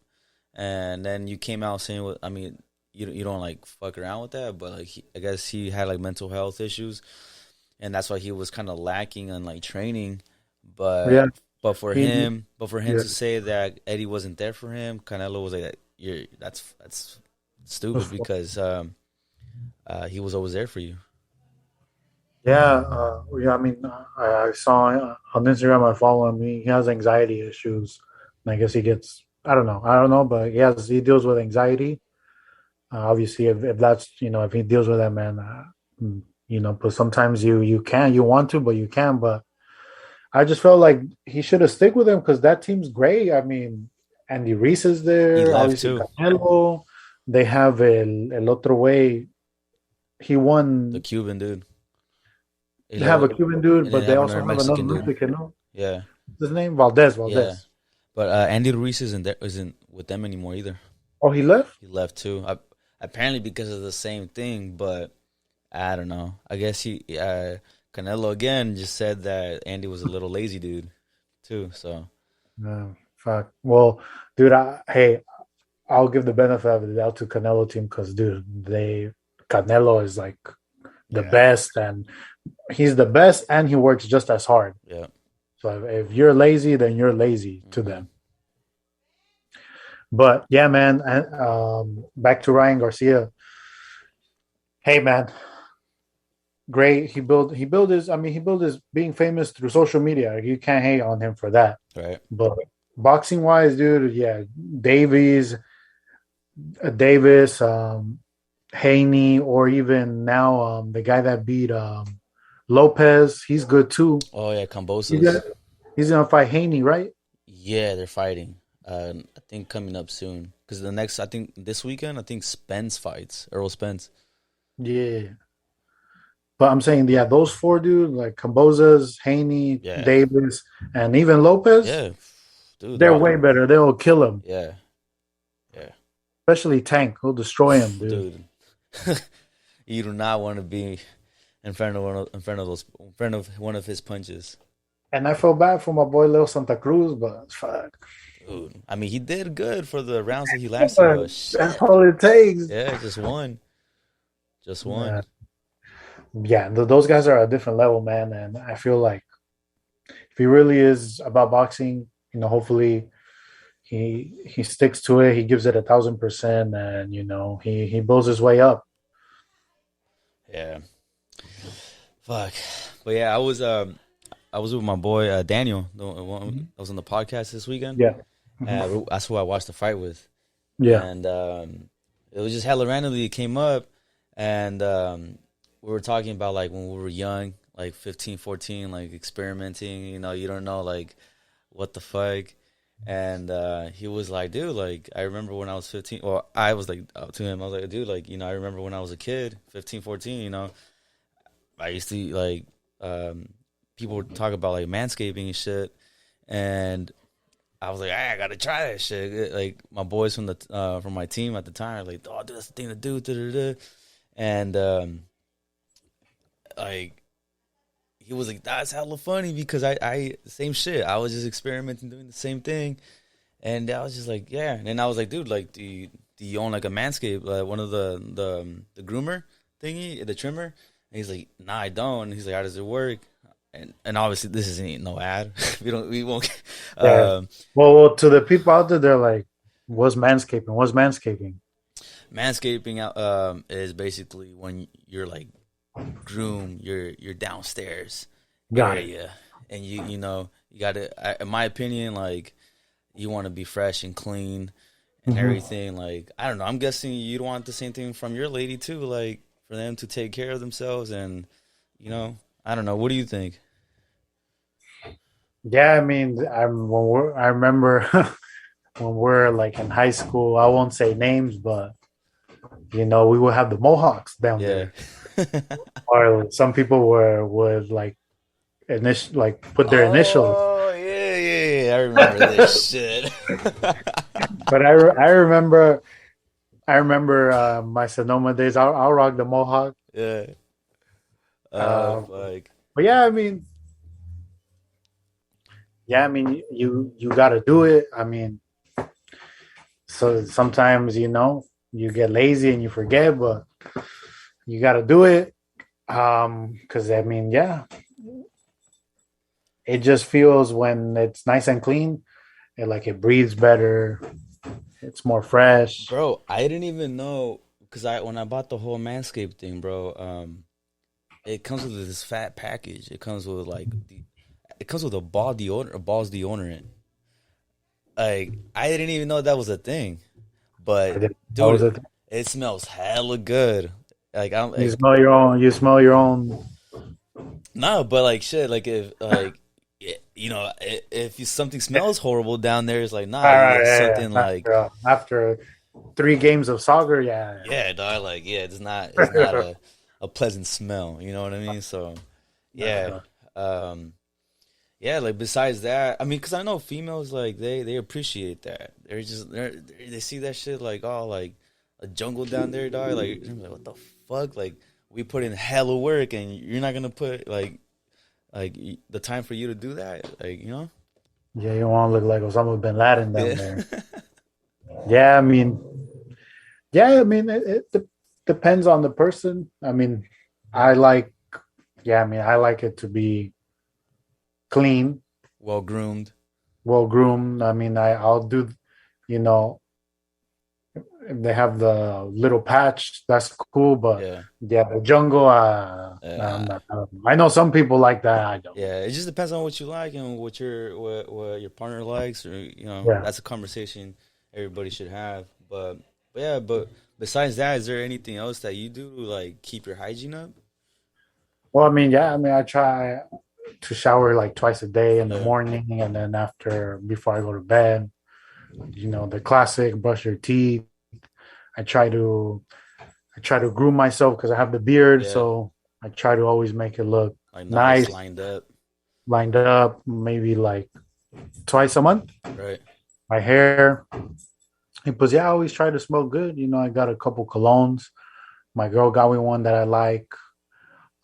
Speaker 2: and then you came out saying, what I mean, you don't like fuck around with that, but like I guess he had like mental health issues, and that's why he was kind of lacking on like training, but."
Speaker 1: Yeah, he,
Speaker 2: But for him
Speaker 1: yeah,
Speaker 2: to say that Eddie wasn't there for him, Canelo was like, "You're that's stupid because he was always there for you.
Speaker 1: Yeah. I mean, I saw on Instagram. I follow him. He has anxiety issues, and I guess he gets. I don't know, but he deals with anxiety. Obviously, if that's if he deals with that, man, but sometimes you want to, but you can't. But I just felt like he should have stick with him because that team's great. I mean, Andy Reese is
Speaker 2: He
Speaker 1: there,
Speaker 2: left
Speaker 1: obviously
Speaker 2: too.
Speaker 1: Canelo. They have el otro way. He
Speaker 2: The
Speaker 1: won.
Speaker 2: Cuban dude.
Speaker 1: They have a Cuban dude,
Speaker 2: And then
Speaker 1: but
Speaker 2: they
Speaker 1: they
Speaker 2: have
Speaker 1: also
Speaker 2: another
Speaker 1: have another
Speaker 2: Mexican dude.
Speaker 1: Mexican. No,
Speaker 2: Yeah,
Speaker 1: what's his name Valdez.
Speaker 2: yeah.
Speaker 1: Valdez.
Speaker 2: But Andy Ruiz isn't with them anymore either.
Speaker 1: Oh, he left.
Speaker 2: He left too. Apparently because of the same thing, but I don't know. I guess Canelo again just said that Andy was a little lazy dude too. So
Speaker 1: No, fuck. Well, dude, hey, I'll give the benefit of the doubt to Canelo team because, dude, Canelo is like the
Speaker 2: yeah,
Speaker 1: best, and he's the best, and he works just as hard.
Speaker 2: yeah.
Speaker 1: So if you're lazy, then you're lazy to
Speaker 2: Hmm.
Speaker 1: them. But yeah, man. Back to Ryan Garcia. Hey, man, great. He built his. I mean, he built his being famous through social media. You can't hate on him for that.
Speaker 2: Right.
Speaker 1: But boxing wise, dude, yeah, Davies, Davis, Haney, or even now the guy that beat Lopez, he's good too.
Speaker 2: Oh yeah,
Speaker 1: He's
Speaker 2: Cambosos.
Speaker 1: gonna, he's gonna fight Haney, right?
Speaker 2: Yeah, they're fighting. I think coming up soon because I think this weekend, I think Spence fights Earl Spence.
Speaker 1: Yeah. But I'm saying, yeah, those four dudes, like Cambozas, Haney,
Speaker 2: Yeah,
Speaker 1: Davis, and even Lopez,
Speaker 2: yeah, dude, they're
Speaker 1: they're
Speaker 2: all
Speaker 1: way better. They'll kill him,
Speaker 2: yeah, yeah,
Speaker 1: especially Tank. He'll destroy him, dude.
Speaker 2: dude. You do not want to be in front of one of his punches.
Speaker 1: And I feel bad for my boy Lil Santa Cruz, but fuck.
Speaker 2: Dude, I mean, he did good for the rounds that he lasted,
Speaker 1: But
Speaker 2: but
Speaker 1: that's
Speaker 2: shit.
Speaker 1: all it takes.
Speaker 2: Yeah, just one.
Speaker 1: Yeah, yeah, those guys are a different level, man. And I feel like if he really is about boxing, hopefully he sticks to it. He gives it 1,000%, and he builds his way up.
Speaker 2: Yeah, fuck. But yeah, I was with my boy Daniel. The one
Speaker 1: Mhm.
Speaker 2: I was on the podcast this weekend.
Speaker 1: Yeah. Mhm.
Speaker 2: That's who I watched the fight with,
Speaker 1: Yeah.
Speaker 2: and it was just hella randomly. It came up, and we were talking about like when we were young, like 15, 14, like experimenting. You don't know like what the fuck. And he was like, dude, like I remember when I was 15. Well, I was like to him, I was like, dude, like I remember when I was a kid, 15, 14. I used to like people would talk about like manscaping and shit, and I was like, hey, I gotta try that shit. Like my boys from my team at the time are like, oh, dude, that's the thing to do. Da, da, da. And like he was like, that's hella funny because I same shit. I was just experimenting, doing the same thing, and I was just like, yeah. And then I was like, dude, like, do you own like a Manscaped, one of the groomer thingy, the trimmer? And he's like, nah, I don't. And he's like, how does it work? And obviously this isn't no ad. We won't.
Speaker 1: Yeah.
Speaker 2: Um,
Speaker 1: Well, to the people out there, they're like, "What's manscaping? What's manscaping?"
Speaker 2: Manscaping out is basically when you're like groom your downstairs
Speaker 1: Got it.
Speaker 2: area, and you got to. In my opinion, like you want to be fresh and clean and
Speaker 1: Hmm.
Speaker 2: everything. Like I don't know. I'm guessing you'd want the same thing from your lady too, like for them to take care of themselves and I don't know. What do you think?
Speaker 1: Yeah, I mean, I remember when we're like in high school. I won't say names, but we would have the Mohawks down
Speaker 2: Yeah.
Speaker 1: there, or some people would like put their initials.
Speaker 2: Oh yeah. I remember this shit.
Speaker 1: But I remember my Sonoma days. I'll rock the Mohawk.
Speaker 2: Yeah.
Speaker 1: Uh,
Speaker 2: Like
Speaker 1: but yeah, I mean, you got to do it. I mean, so sometimes you get lazy and you forget, but you got to do it. Because I mean, yeah, it just feels when it's nice and clean, it breathes better. It's more fresh.
Speaker 2: Bro, I didn't even know because I when I bought the whole Manscaped thing, bro. It comes with this fat package. It comes with it comes with a balls deodorant. Like I didn't even know that was a thing.
Speaker 1: I
Speaker 2: But
Speaker 1: did. That was
Speaker 2: dude,
Speaker 1: it.
Speaker 2: it smells hella good. Like I'm
Speaker 1: You
Speaker 2: like
Speaker 1: smell your own. You smell your own.
Speaker 2: no, but like shit. Like if you know if something smells horrible down there, it's like nah.
Speaker 1: All right,
Speaker 2: It's
Speaker 1: yeah,
Speaker 2: something
Speaker 1: yeah.
Speaker 2: like
Speaker 1: After 3 games of soccer, yeah.
Speaker 2: yeah, dog. Like yeah, it's not a pleasant smell. You know what I mean? So yeah,
Speaker 1: Uh,
Speaker 2: um, yeah. Like besides that, I mean, because I know females like they appreciate that. They see that shit like oh like a jungle down there, dog. Like, I'm like what the fuck? Like we put in hella work, and you're not gonna put the time for you to do that. Like you know?
Speaker 1: yeah, you want to look like Osama bin Laden down
Speaker 2: Yeah.
Speaker 1: there. Yeah, I mean, yeah, I mean, depends on the person. I mean, I like, yeah, I mean, I like it to be clean,
Speaker 2: Well groomed.
Speaker 1: well groomed. I mean, I'll do, you know, if they have the little patch, that's cool. But
Speaker 2: Yeah.
Speaker 1: yeah, the jungle, I'm
Speaker 2: Uh,
Speaker 1: not, I know some people like that. I don't.
Speaker 2: Yeah, it just depends on what you like and what your partner likes, or
Speaker 1: Yeah.
Speaker 2: that's a conversation everybody should have. But yeah, but besides that, is there anything else that you do to like keep your hygiene up?
Speaker 1: Well, I mean, yeah, I mean, I try to shower like twice a day in the
Speaker 2: Yeah,
Speaker 1: morning and then before I go to bed. The classic brush your teeth. I try to I try to groom myself because I have the beard,
Speaker 2: yeah,
Speaker 1: so I try to always make it look
Speaker 2: like nice,
Speaker 1: nice,
Speaker 2: lined up,
Speaker 1: lined up, maybe like twice a month.
Speaker 2: right?
Speaker 1: My hair, but yeah, I always try to smell good. I got a couple colognes. My girl got me one that I like.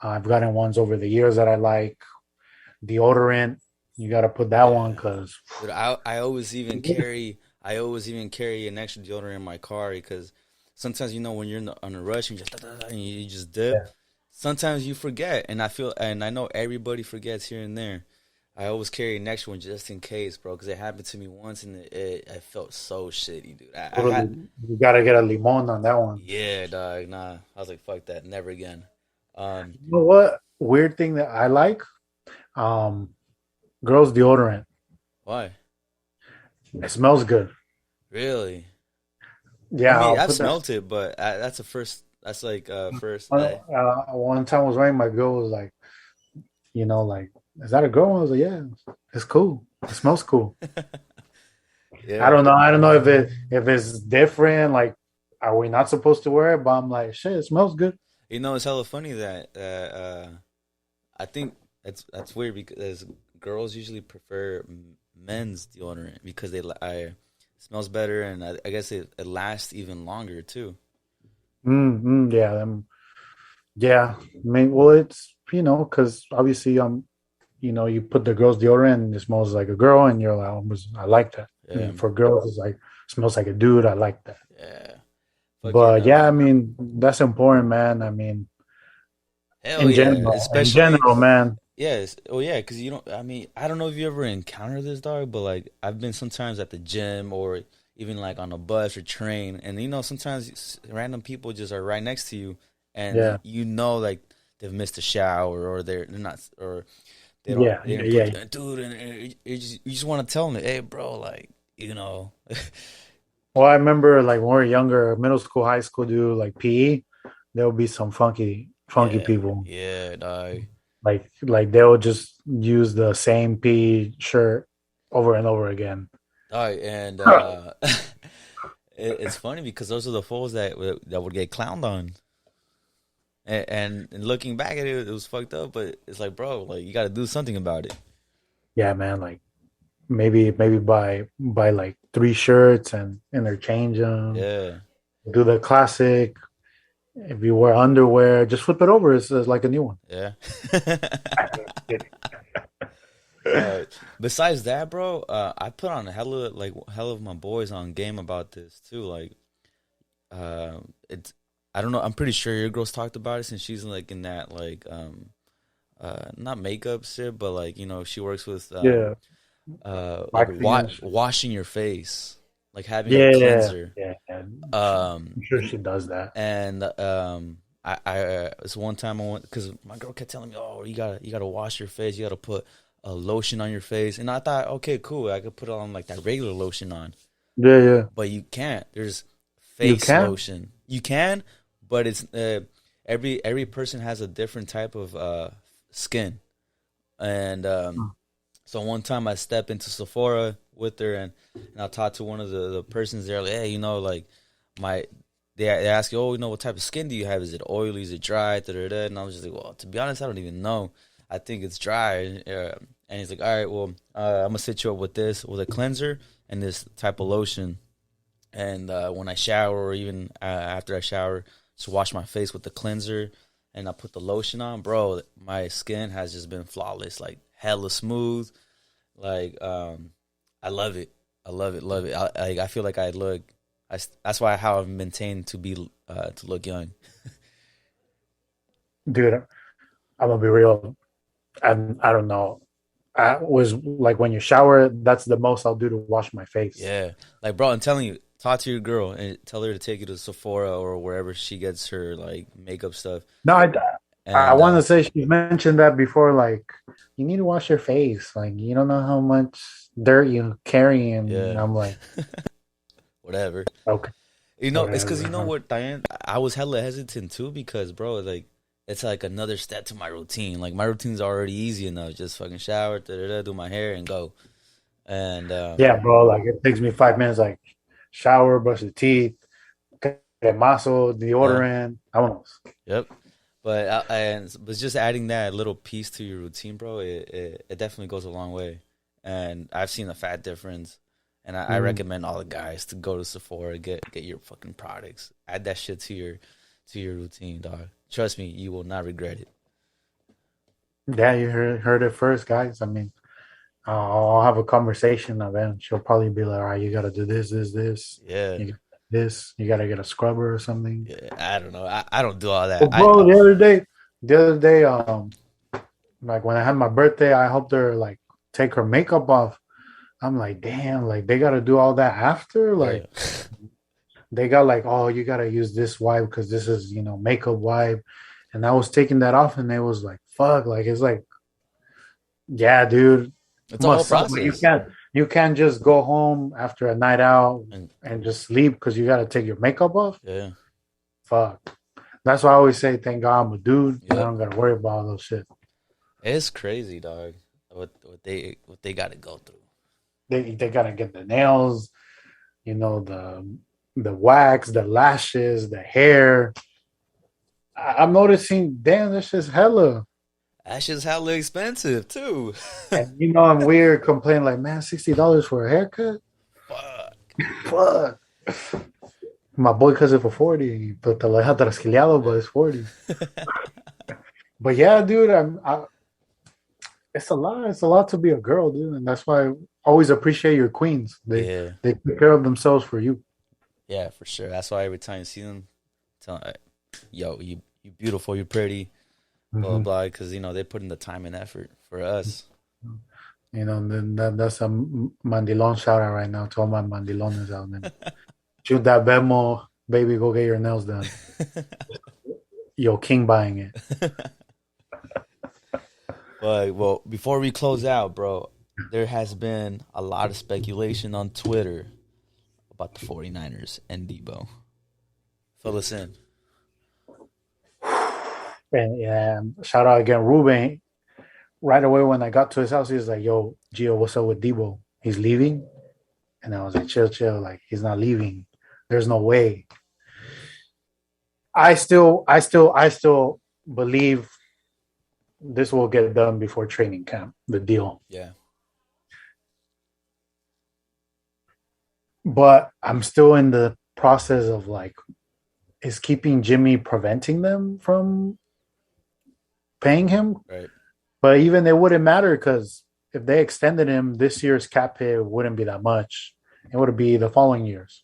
Speaker 1: I've gotten ones over the years that I like. Deodorant, you got to put that one
Speaker 2: Yeah,
Speaker 1: because
Speaker 2: dude, I always even carry an extra deodorant in my car because sometimes when you're on a rush and you just dip.
Speaker 1: yeah,
Speaker 2: Sometimes you forget, and I know everybody forgets here and there. I always carry an extra one just in case, bro, because it happened to me once and I felt so shitty, dude. I had,
Speaker 1: totally, you got to get a limon on that one.
Speaker 2: yeah, dog, nah. I was like, fuck that, never again. Um,
Speaker 1: You know what? Weird thing that I like, um, girls deodorant.
Speaker 2: why?
Speaker 1: It smells good.
Speaker 2: Really? I
Speaker 1: Yeah,
Speaker 2: mean,
Speaker 1: I'll
Speaker 2: I've
Speaker 1: put that.
Speaker 2: smelt it, but that's a first. That's like first.
Speaker 1: One time I was wearing my girl was like, like, is that a girl? I was like, yeah, it's cool. It smells cool. I
Speaker 2: Yeah.
Speaker 1: don't know. I don't know if it's different. Like, are we not supposed to wear it? But I'm like, shit, it smells good.
Speaker 2: It's hella funny that I think that's weird because girls usually prefer men's deodorant because it smells better and I guess it lasts even longer too.
Speaker 1: Yeah, yeah. I mean, well, it's because obviously, you put the girl's deodorant and it smells like a girl, and you're like, I like that.
Speaker 2: Yeah,
Speaker 1: And for girls, it's like smells like a dude. I like that.
Speaker 2: yeah, fucking
Speaker 1: But yeah, I mean, that's important, man. I mean,
Speaker 2: hell
Speaker 1: in
Speaker 2: yeah,
Speaker 1: general,
Speaker 2: especially
Speaker 1: man.
Speaker 2: yes, oh yeah, because you don't. I mean, I don't know if you ever encountered this dog, but like I've been sometimes at the gym or even like on a bus or train, and sometimes random people just are right next to you, and
Speaker 1: Yeah,
Speaker 2: like they've missed a shower or they're not or
Speaker 1: yeah,
Speaker 2: they
Speaker 1: yeah,
Speaker 2: didn't put
Speaker 1: yeah.
Speaker 2: dude, and you just want to tell them, hey, bro, like
Speaker 1: Well, I remember like when we were younger, middle school, high school, do like PE. There would be some funky
Speaker 2: yeah,
Speaker 1: people.
Speaker 2: yeah, dog,
Speaker 1: Like they'll just use the same PE shirt over and over again.
Speaker 2: dog, and it's funny because those are the fools that would get clowned on. And looking back at it, it was fucked up. But it's like, bro, like you got to do something about it.
Speaker 1: Yeah, man. Like maybe buy like 3 shirts and interchange them.
Speaker 2: Yeah,
Speaker 1: Do the classic. If you wear underwear, just flip it over. It's like a new one.
Speaker 2: yeah. Besides that, bro, I put on a hell of my boys on game about this too. Like, it's I don't know. I'm pretty sure your girl's talked about it since she's like in that not makeup shit, but like she works with
Speaker 1: Yeah,
Speaker 2: like
Speaker 1: marketing and
Speaker 2: washing your face. like having a
Speaker 1: Yeah,
Speaker 2: cleanser.
Speaker 1: yeah. And
Speaker 2: Um,
Speaker 1: I'm sure she does that.
Speaker 2: and I it's one time I went because my girl kept telling me, "Oh, you gotta wash your face. You gotta put a lotion on your face." And I thought, okay, cool, I could put on like that regular lotion on,
Speaker 1: Yeah, yeah.
Speaker 2: but you can't. There's
Speaker 1: You
Speaker 2: face
Speaker 1: can.
Speaker 2: lotion. You can, but it's every person has a different type of skin, and so one time I stepped into Sephora with her, and I talked to one of the persons there, like, hey, like my they ask you, oh, what type of skin do you have? Is it oily? Is it dry? Da, da, da. And I was just like, well, to be honest, I don't even know. I think it's dry. And he's like, all right, well, I'm gonna set you up with this, with a cleanser and this type of lotion. And when I shower, or even after I shower, just wash my face with the cleanser, and I put the lotion on, bro. My skin has just been flawless, like hella smooth. Like, I love it. I love it, love it. I feel like I look. That's why how I've maintained to look young.
Speaker 1: Dude, I'm gonna be real. I don't know. I was like when you shower, that's the most I'll do to wash my face.
Speaker 2: Yeah, like bro, I'm telling you, talk to your girl and tell her to take you to Sephora or wherever she gets her like makeup stuff.
Speaker 1: No, I
Speaker 2: And
Speaker 1: want to say she mentioned that before. Like, you need to wash your face. Like, you don't know how much dirt you carry, and
Speaker 2: yeah,
Speaker 1: I'm like,
Speaker 2: whatever.
Speaker 1: okay,
Speaker 2: It's because you know
Speaker 1: whatever.
Speaker 2: what, Diane. I was hella hesitant too because, bro, like it's like another step to my routine. Like my routine's already easy enough. Just fucking shower, da da da, do my hair, and go. And
Speaker 1: Yeah, bro. Like, it takes me 5 minutes. Like, shower, brush the teeth, cremazo,
Speaker 2: yeah,
Speaker 1: deodorant. Vámonos.
Speaker 2: yep. But just adding that little piece to your routine, bro, it definitely goes a long way. And I've seen a fat difference. And I
Speaker 1: Mm.
Speaker 2: recommend all the guys to go to Sephora, get your fucking products. Add that shit to your routine, dog. Trust me, you will not regret it.
Speaker 1: Yeah, you heard it first, guys. I mean, I'll have a conversation, and then she'll probably be like, "All right, you got to do this, this, this.
Speaker 2: Yeah,
Speaker 1: You got this. You got to get a scrubber or something."
Speaker 2: yeah. I don't know. I don't do all that.
Speaker 1: Well, bro, the other day, like when I had my birthday, I helped her like take her makeup off. I'm like, damn, like they got to do all that after.
Speaker 2: Yeah.
Speaker 1: Like they got like, oh, you got to use this wipe because this is makeup wipe, and I was taking that off, and it was like, fuck, like it's like, yeah, dude,
Speaker 2: It's a whole
Speaker 1: must suck, but you
Speaker 2: process.
Speaker 1: can't you can't just go home after a night out
Speaker 2: And
Speaker 1: and just sleep because you got to take your makeup off.
Speaker 2: yeah,
Speaker 1: Fuck. That's why I always say, thank God I'm a dude and I
Speaker 2: yep.
Speaker 1: don't got to worry about all those shit.
Speaker 2: It's crazy, dog. What they got to go through.
Speaker 1: They got to get the nails, the wax, the lashes, the hair. I'm noticing, damn, this shit's hella.
Speaker 2: That shit's hella expensive too.
Speaker 1: And I'm weird complaining like, man, $60 for a haircut?
Speaker 2: Fuck.
Speaker 1: Fuck. My boy cuts it for 40, but te lo deja trasquileado, but
Speaker 2: Yeah.
Speaker 1: it's 40. But yeah, dude, it's a lot. It's a lot to be a girl, dude, and that's why I always appreciate your queens. They
Speaker 2: Yeah.
Speaker 1: they take care of themselves for you.
Speaker 2: Yeah, for sure. That's why every time you see them, tell them, yo, you beautiful, you pretty, blah blah
Speaker 1: Hmm.
Speaker 2: blah. Because they put in the time and effort for us.
Speaker 1: And then that's a mandilon shout out right now to all my mandilones out there. Shoot that Bemo, baby, go get your nails done. Yo, King buying it.
Speaker 2: But well, before we close out, bro, there has been a lot of speculation on Twitter about the 49ers and Debo. Fill us in.
Speaker 1: And yeah, shout out again, Ruben. Right away when I got to his house, he was like, "Yo, Gio, what's up with Debo? He's leaving." And I was like, "Chill, chill. Like he's not leaving. There's no way." I still believe this will get done before training camp. The deal,
Speaker 2: Yeah.
Speaker 1: but I'm still in the process of like, is keeping Jimmy preventing them from paying him?
Speaker 2: Right.
Speaker 1: But even it wouldn't matter because if they extended him, this year's cap hit wouldn't be that much. It would be the following years.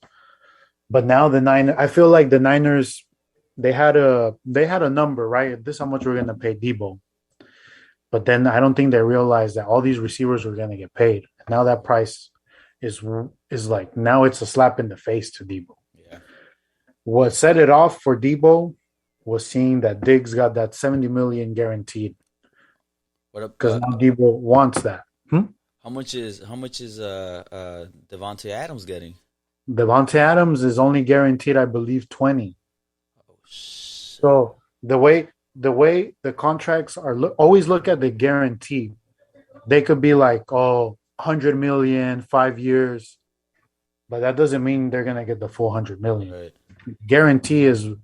Speaker 1: But now I feel like the Niners, they had a number, right? This is how much we're gonna pay Debo. But then I don't think they realized that all these receivers were gonna get paid. Now that price is is like now it's a slap in the face to Debo.
Speaker 2: Yeah.
Speaker 1: What set it off for Debo was seeing that Diggs got that 70 million guaranteed
Speaker 2: What up?
Speaker 1: because now Debo wants that.
Speaker 2: How much is Devontae Adams getting?
Speaker 1: Devontae Adams is only guaranteed, I believe, 20.
Speaker 2: Oh shit.
Speaker 1: So the way the contracts are always look at the guarantee. They could be like, oh, 100 million, 5 years, but that doesn't mean they're gonna get the full 100 million.
Speaker 2: Right.
Speaker 1: Guarantee is
Speaker 2: A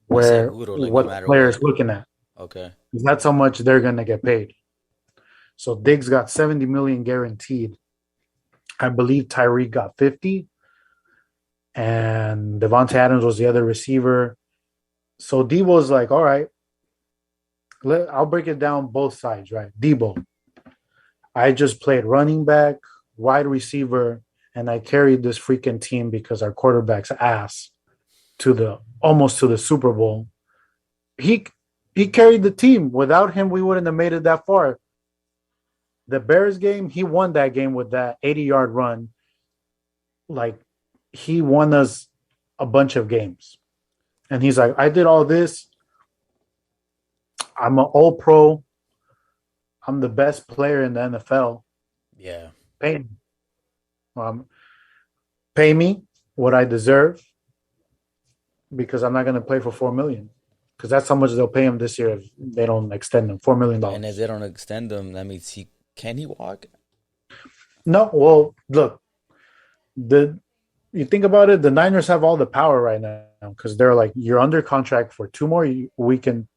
Speaker 1: where
Speaker 2: seguro, like no
Speaker 1: what the
Speaker 2: matter
Speaker 1: player is
Speaker 2: what.
Speaker 1: looking at.
Speaker 2: Okay.
Speaker 1: That's how much they're gonna get paid. So Diggs got 70 million guaranteed. I believe Tyreek got 50, and Devontae Adams was the other receiver. So Debo's like, all right, I'll break it down both sides, right? Debo, I just played running back, wide receiver, and I carried this freaking team because our quarterback's ass to the almost to the Super Bowl. He he carried the team. Without him, we wouldn't have made it that far. The Bears game, he won that game with that 80-yard run. Like he won us a bunch of games. And he's like, I did all this. I'm an all pro. I'm the best player in the NFL.
Speaker 2: Yeah.
Speaker 1: Pay me. Um, pay me what I deserve because I'm not going to play for 4 million. Because that's how much they'll pay him this year if they don't extend him $4 million.
Speaker 2: And if they don't extend him, that means he can he walk?
Speaker 1: No, well, look, the you think about it, the Niners have all the power right now because they're like, you're under contract for two more. We can,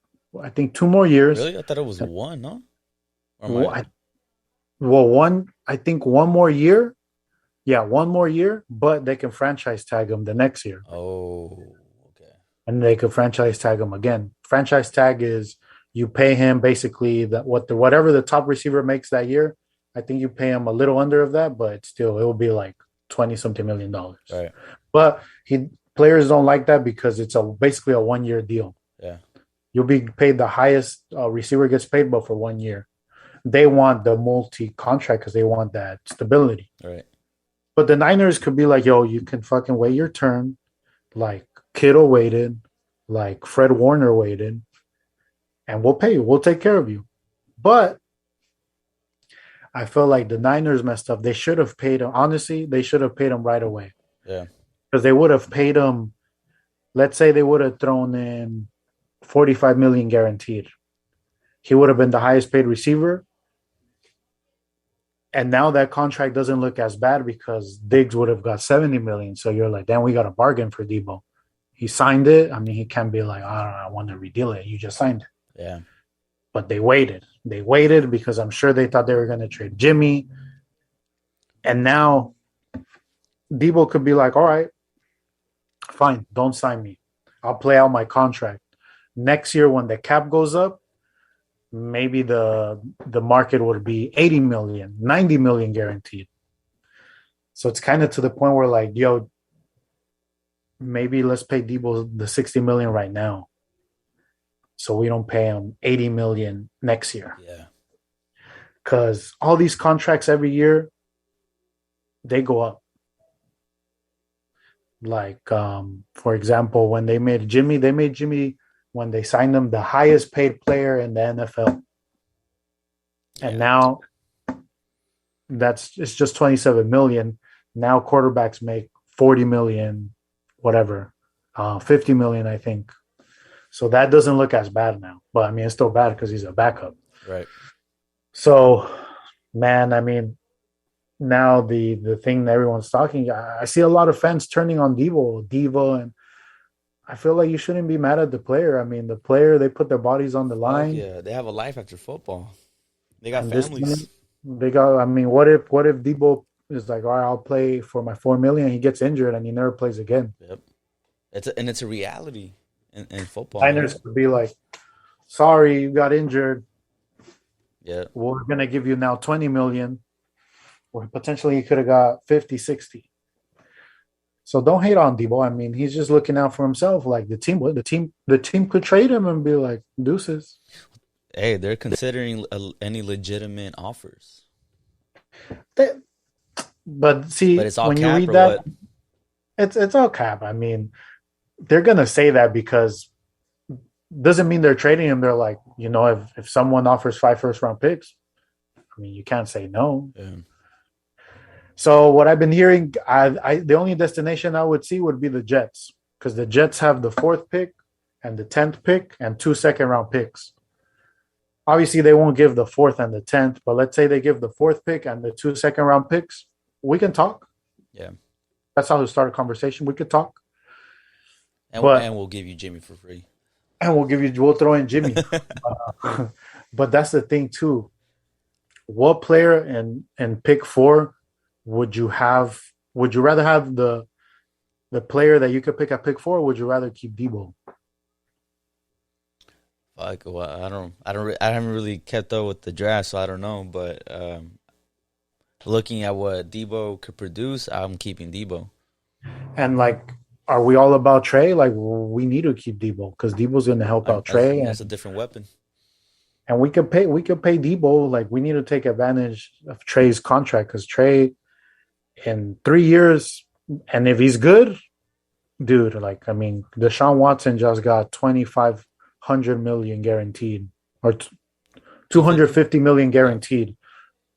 Speaker 1: I think, 2 more years.
Speaker 2: Really? I thought it was one, no? Or am I?
Speaker 1: I think one more year. Yeah, one more year, but they can franchise tag him the next year,
Speaker 2: Oh, okay.
Speaker 1: and they could franchise tag him again. Franchise tag is you pay him basically whatever the top receiver makes that year. I think you pay him a little under of that, but still it will be like 20 something $1 million.
Speaker 2: Right.
Speaker 1: But he players don't like that because it's a basically a 1 year deal.
Speaker 2: Yeah.
Speaker 1: You'll be paid the highest receiver gets paid, but for 1 year. They want the multi contract because they want that stability.
Speaker 2: Right.
Speaker 1: But the Niners could be like, yo, you can fucking wait your turn, like Kittle waited, like Fred Warner waited, and we'll pay you. We'll take care of you. But I feel like the Niners messed up. They should have paid him. Honestly, they should have paid him right away
Speaker 2: Yeah.
Speaker 1: because they would have paid him. Let's say they would have thrown in 45 million guaranteed. He would have been the highest paid receiver. And now that contract doesn't look as bad because Diggs would have got 70 million. So you're like, damn, we got a bargain for Debo. He signed it. I mean, he can't be like, I don't know, I want to redeal it. You just signed it.
Speaker 2: Yeah.
Speaker 1: But they waited. They waited because I'm sure they thought they were going to trade Jimmy. And now Debo could be like, all right, fine, don't sign me. I'll play out my contract. Next year, when the cap goes up, maybe the market would be 80 million, 90 million guaranteed. So it's kind of to the point where like, yo, maybe let's pay Debo the 60 million right now. So we don't pay him 80 million next year.
Speaker 2: Yeah.
Speaker 1: Because all these contracts every year, they go up. Like, for example, when they made Jimmy when they signed him the highest paid player in the NFL. And
Speaker 2: Yeah.
Speaker 1: now it's just 27 million. Now quarterbacks make 40 million, whatever, 50 million, I think. So that doesn't look as bad now. But I mean, it's still bad because he's a backup.
Speaker 2: Right.
Speaker 1: So, man, I mean, now the thing that everyone's talking, I see a lot of fans turning on Devo, and I feel like you shouldn't be mad at the player. I mean, the player, they put their bodies on the
Speaker 2: Fuck
Speaker 1: line.
Speaker 2: yeah. They have a life after football. They got
Speaker 1: And this
Speaker 2: families.
Speaker 1: they got. I mean, what if Debo is like, all right, I'll play for my 4 million. He gets injured and he never plays again.
Speaker 2: Yep. It's a reality in football, man.
Speaker 1: Niners could be like, sorry, you got injured.
Speaker 2: Yeah.
Speaker 1: We're gonna give you now 20 million, or potentially he could have got 50, 60. So don't hate on Debo. I mean, he's just looking out for himself. Like the team could trade him and be like, deuces.
Speaker 2: Hey, they're considering any legitimate offers.
Speaker 1: They, But
Speaker 2: But
Speaker 1: see,
Speaker 2: it's all
Speaker 1: when you
Speaker 2: cap
Speaker 1: read
Speaker 2: or
Speaker 1: that,
Speaker 2: what?
Speaker 1: it's all cap. I mean, they're gonna say that because doesn't mean they're trading him. They're like, if someone offers 5 first round picks, I mean, you can't say no.
Speaker 2: Yeah.
Speaker 1: So what I've been hearing, the only destination I would see would be the Jets because the Jets have the fourth pick and the 10th pick and 2 second round picks. Obviously, they won't give the fourth and the 10th, but let's say they give the fourth pick and the 2 second round picks. We can talk.
Speaker 2: Yeah.
Speaker 1: That's how to start a conversation. We could talk, but
Speaker 2: And we'll give you Jimmy for free.
Speaker 1: and we'll throw in Jimmy. But that's the thing too. What player in pick four would you have? Would you rather have the player that you could pick at pick four? Or would you rather keep Debo?
Speaker 2: Like, well, I haven't really kept up with the draft, so I don't know. But looking at what Debo could produce, I'm keeping Debo.
Speaker 1: And like, are we all about Trey? Like, we need to keep Debo because Debo's going to help out
Speaker 2: I
Speaker 1: Trey,
Speaker 2: think that's a different weapon.
Speaker 1: and we could pay Debo. Like, we need to take advantage of Trey's contract because Trey in 3 years, and if he's good, dude, like I mean, Deshaun Watson just got 2,500 million guaranteed, or 250 million
Speaker 2: Yeah,
Speaker 1: guaranteed.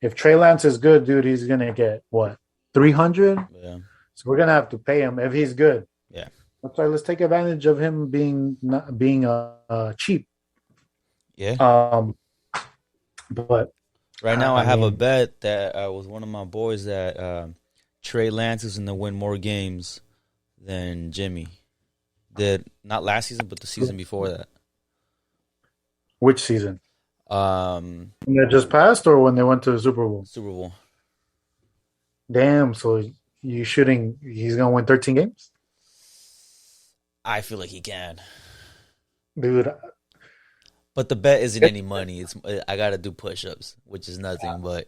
Speaker 1: If Trey Lance is good, dude, he's gonna get what 300.
Speaker 2: yeah,
Speaker 1: So we're gonna have to pay him if he's good.
Speaker 2: yeah,
Speaker 1: That's why let's take advantage of him being not being cheap.
Speaker 2: yeah.
Speaker 1: Um, but
Speaker 2: Right now,
Speaker 1: I
Speaker 2: I have a
Speaker 1: mean,
Speaker 2: bet that with one of my boys that Trey Lance is going to win more games than Jimmy did. Not last season, but the season before that.
Speaker 1: which season?
Speaker 2: Um,
Speaker 1: When they just passed, or when they went to the Super Bowl?
Speaker 2: Super Bowl.
Speaker 1: Damn. So you shooting? He's gonna win 13 games,
Speaker 2: I feel like he can,
Speaker 1: dude.
Speaker 2: but the bet isn't any money. It's I got to do push-ups, which is nothing. But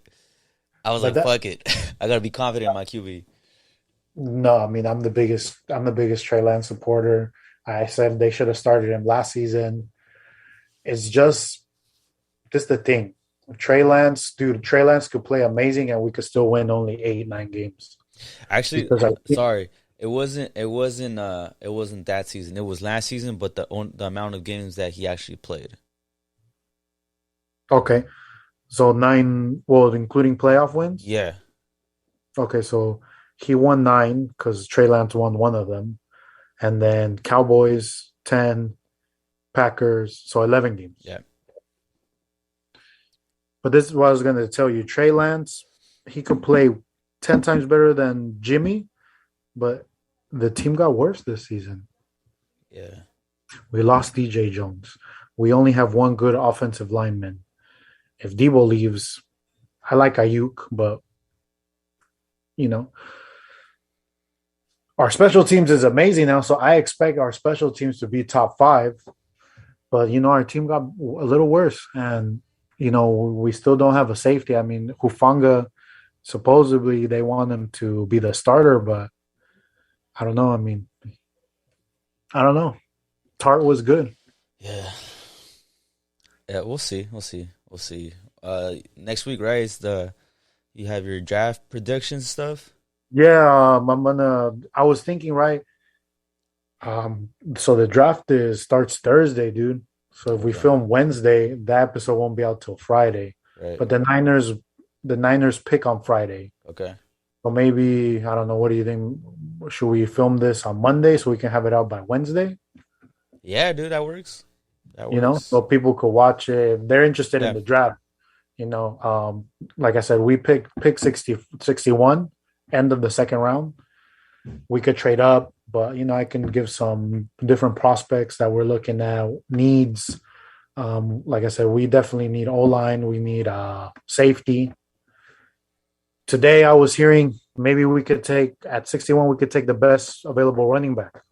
Speaker 2: I was
Speaker 1: But
Speaker 2: like,
Speaker 1: that
Speaker 2: fuck it, I got to be confident in my QB.
Speaker 1: no, I mean I'm the biggest Trey Lance supporter. I said they should have started him last season. It's just this the thing. Trey Lance, dude, Trey Lance could play amazing and we could still win only 8, 9 games.
Speaker 2: Actually,
Speaker 1: Because I think
Speaker 2: sorry, it wasn't that season. It was last season, but the amount of games that he actually played.
Speaker 1: okay. So nine, well, including playoff wins.
Speaker 2: Yeah,
Speaker 1: Okay, so he won nine because Trey Lance won one of them. And then Cowboys 10, Packers, so 11 games.
Speaker 2: yeah.
Speaker 1: But this is what I was gonna tell you. Trey Lance, he could play 10 times better than Jimmy, but the team got worse this season.
Speaker 2: Yeah.
Speaker 1: We lost DJ Jones. We only have one good offensive lineman. If Debo leaves, I like Ayuk, but you know, our special teams is amazing now, so I expect our special teams to be top five. But our team got a little worse, and we still don't have a safety. I mean, Hufanga, supposedly they want him to be the starter, but I don't know. I mean, I don't know. Tart was good.
Speaker 2: Yeah. Yeah, we'll see. We'll see. We'll see. Next week, right? Is the you have your draft prediction stuff?
Speaker 1: Yeah, I was thinking, right. So the draft starts Thursday, dude. So if we
Speaker 2: Okay.
Speaker 1: film Wednesday, that episode won't be out till Friday.
Speaker 2: Right.
Speaker 1: But the Niners pick on Friday.
Speaker 2: Okay.
Speaker 1: So maybe I don't know. What do you think? Should we film this on Monday so we can have it out by Wednesday?
Speaker 2: Yeah, dude, that works. That works.
Speaker 1: So people could watch it if they're interested in
Speaker 2: Yeah.
Speaker 1: the draft. Like I said, we pick 60, 61, end of the second round. We could trade up, but I can give some different prospects that we're looking at needs. Like I said, we definitely need O line. We need safety. Today, I was hearing maybe we could take at 61. We could take the best available running back,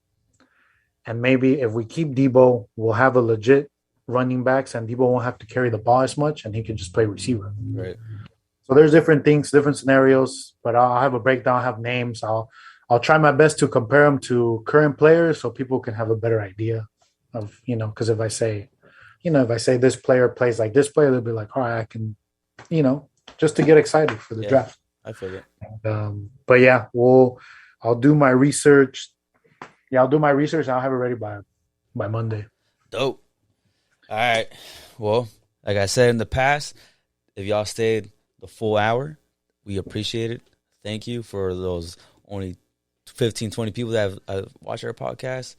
Speaker 1: and maybe if we keep Debo, we'll have a legit running backs, and Debo won't have to carry the ball as much, and he can just play receiver.
Speaker 2: Right.
Speaker 1: So there's different things, different scenarios, but I'll have a breakdown, have names. I'll try my best to compare them to current players so people can have a better idea of, because if I say this player plays like this player, they'll be like, all right, I can, just to get excited for the
Speaker 2: Yeah.
Speaker 1: draft.
Speaker 2: I feel it.
Speaker 1: But yeah, I'll do my research. Yeah, I'll do my research. I'll have it ready by Monday.
Speaker 2: Dope. All right. Well, like I said in the past, if y'all stayed the full hour, we appreciate it. Thank you for those only 15, 20 people that have watched our podcast.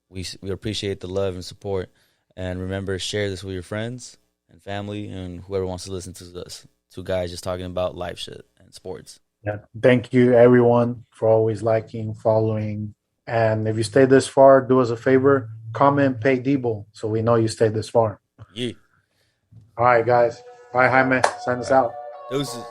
Speaker 2: We appreciate the love and support. And remember, share this with your friends and family and whoever wants to listen to us. Two guys just talking about life shit and sports.
Speaker 1: Yeah. Thank you, everyone, for always liking, following. And if you stayed this far, do us a favor, comment, pay Debo, so we know you stayed this far.
Speaker 2: Yeah.
Speaker 1: All right, guys. Bye, Jaime. Sign us
Speaker 2: All right.
Speaker 1: out.
Speaker 2: Deuces.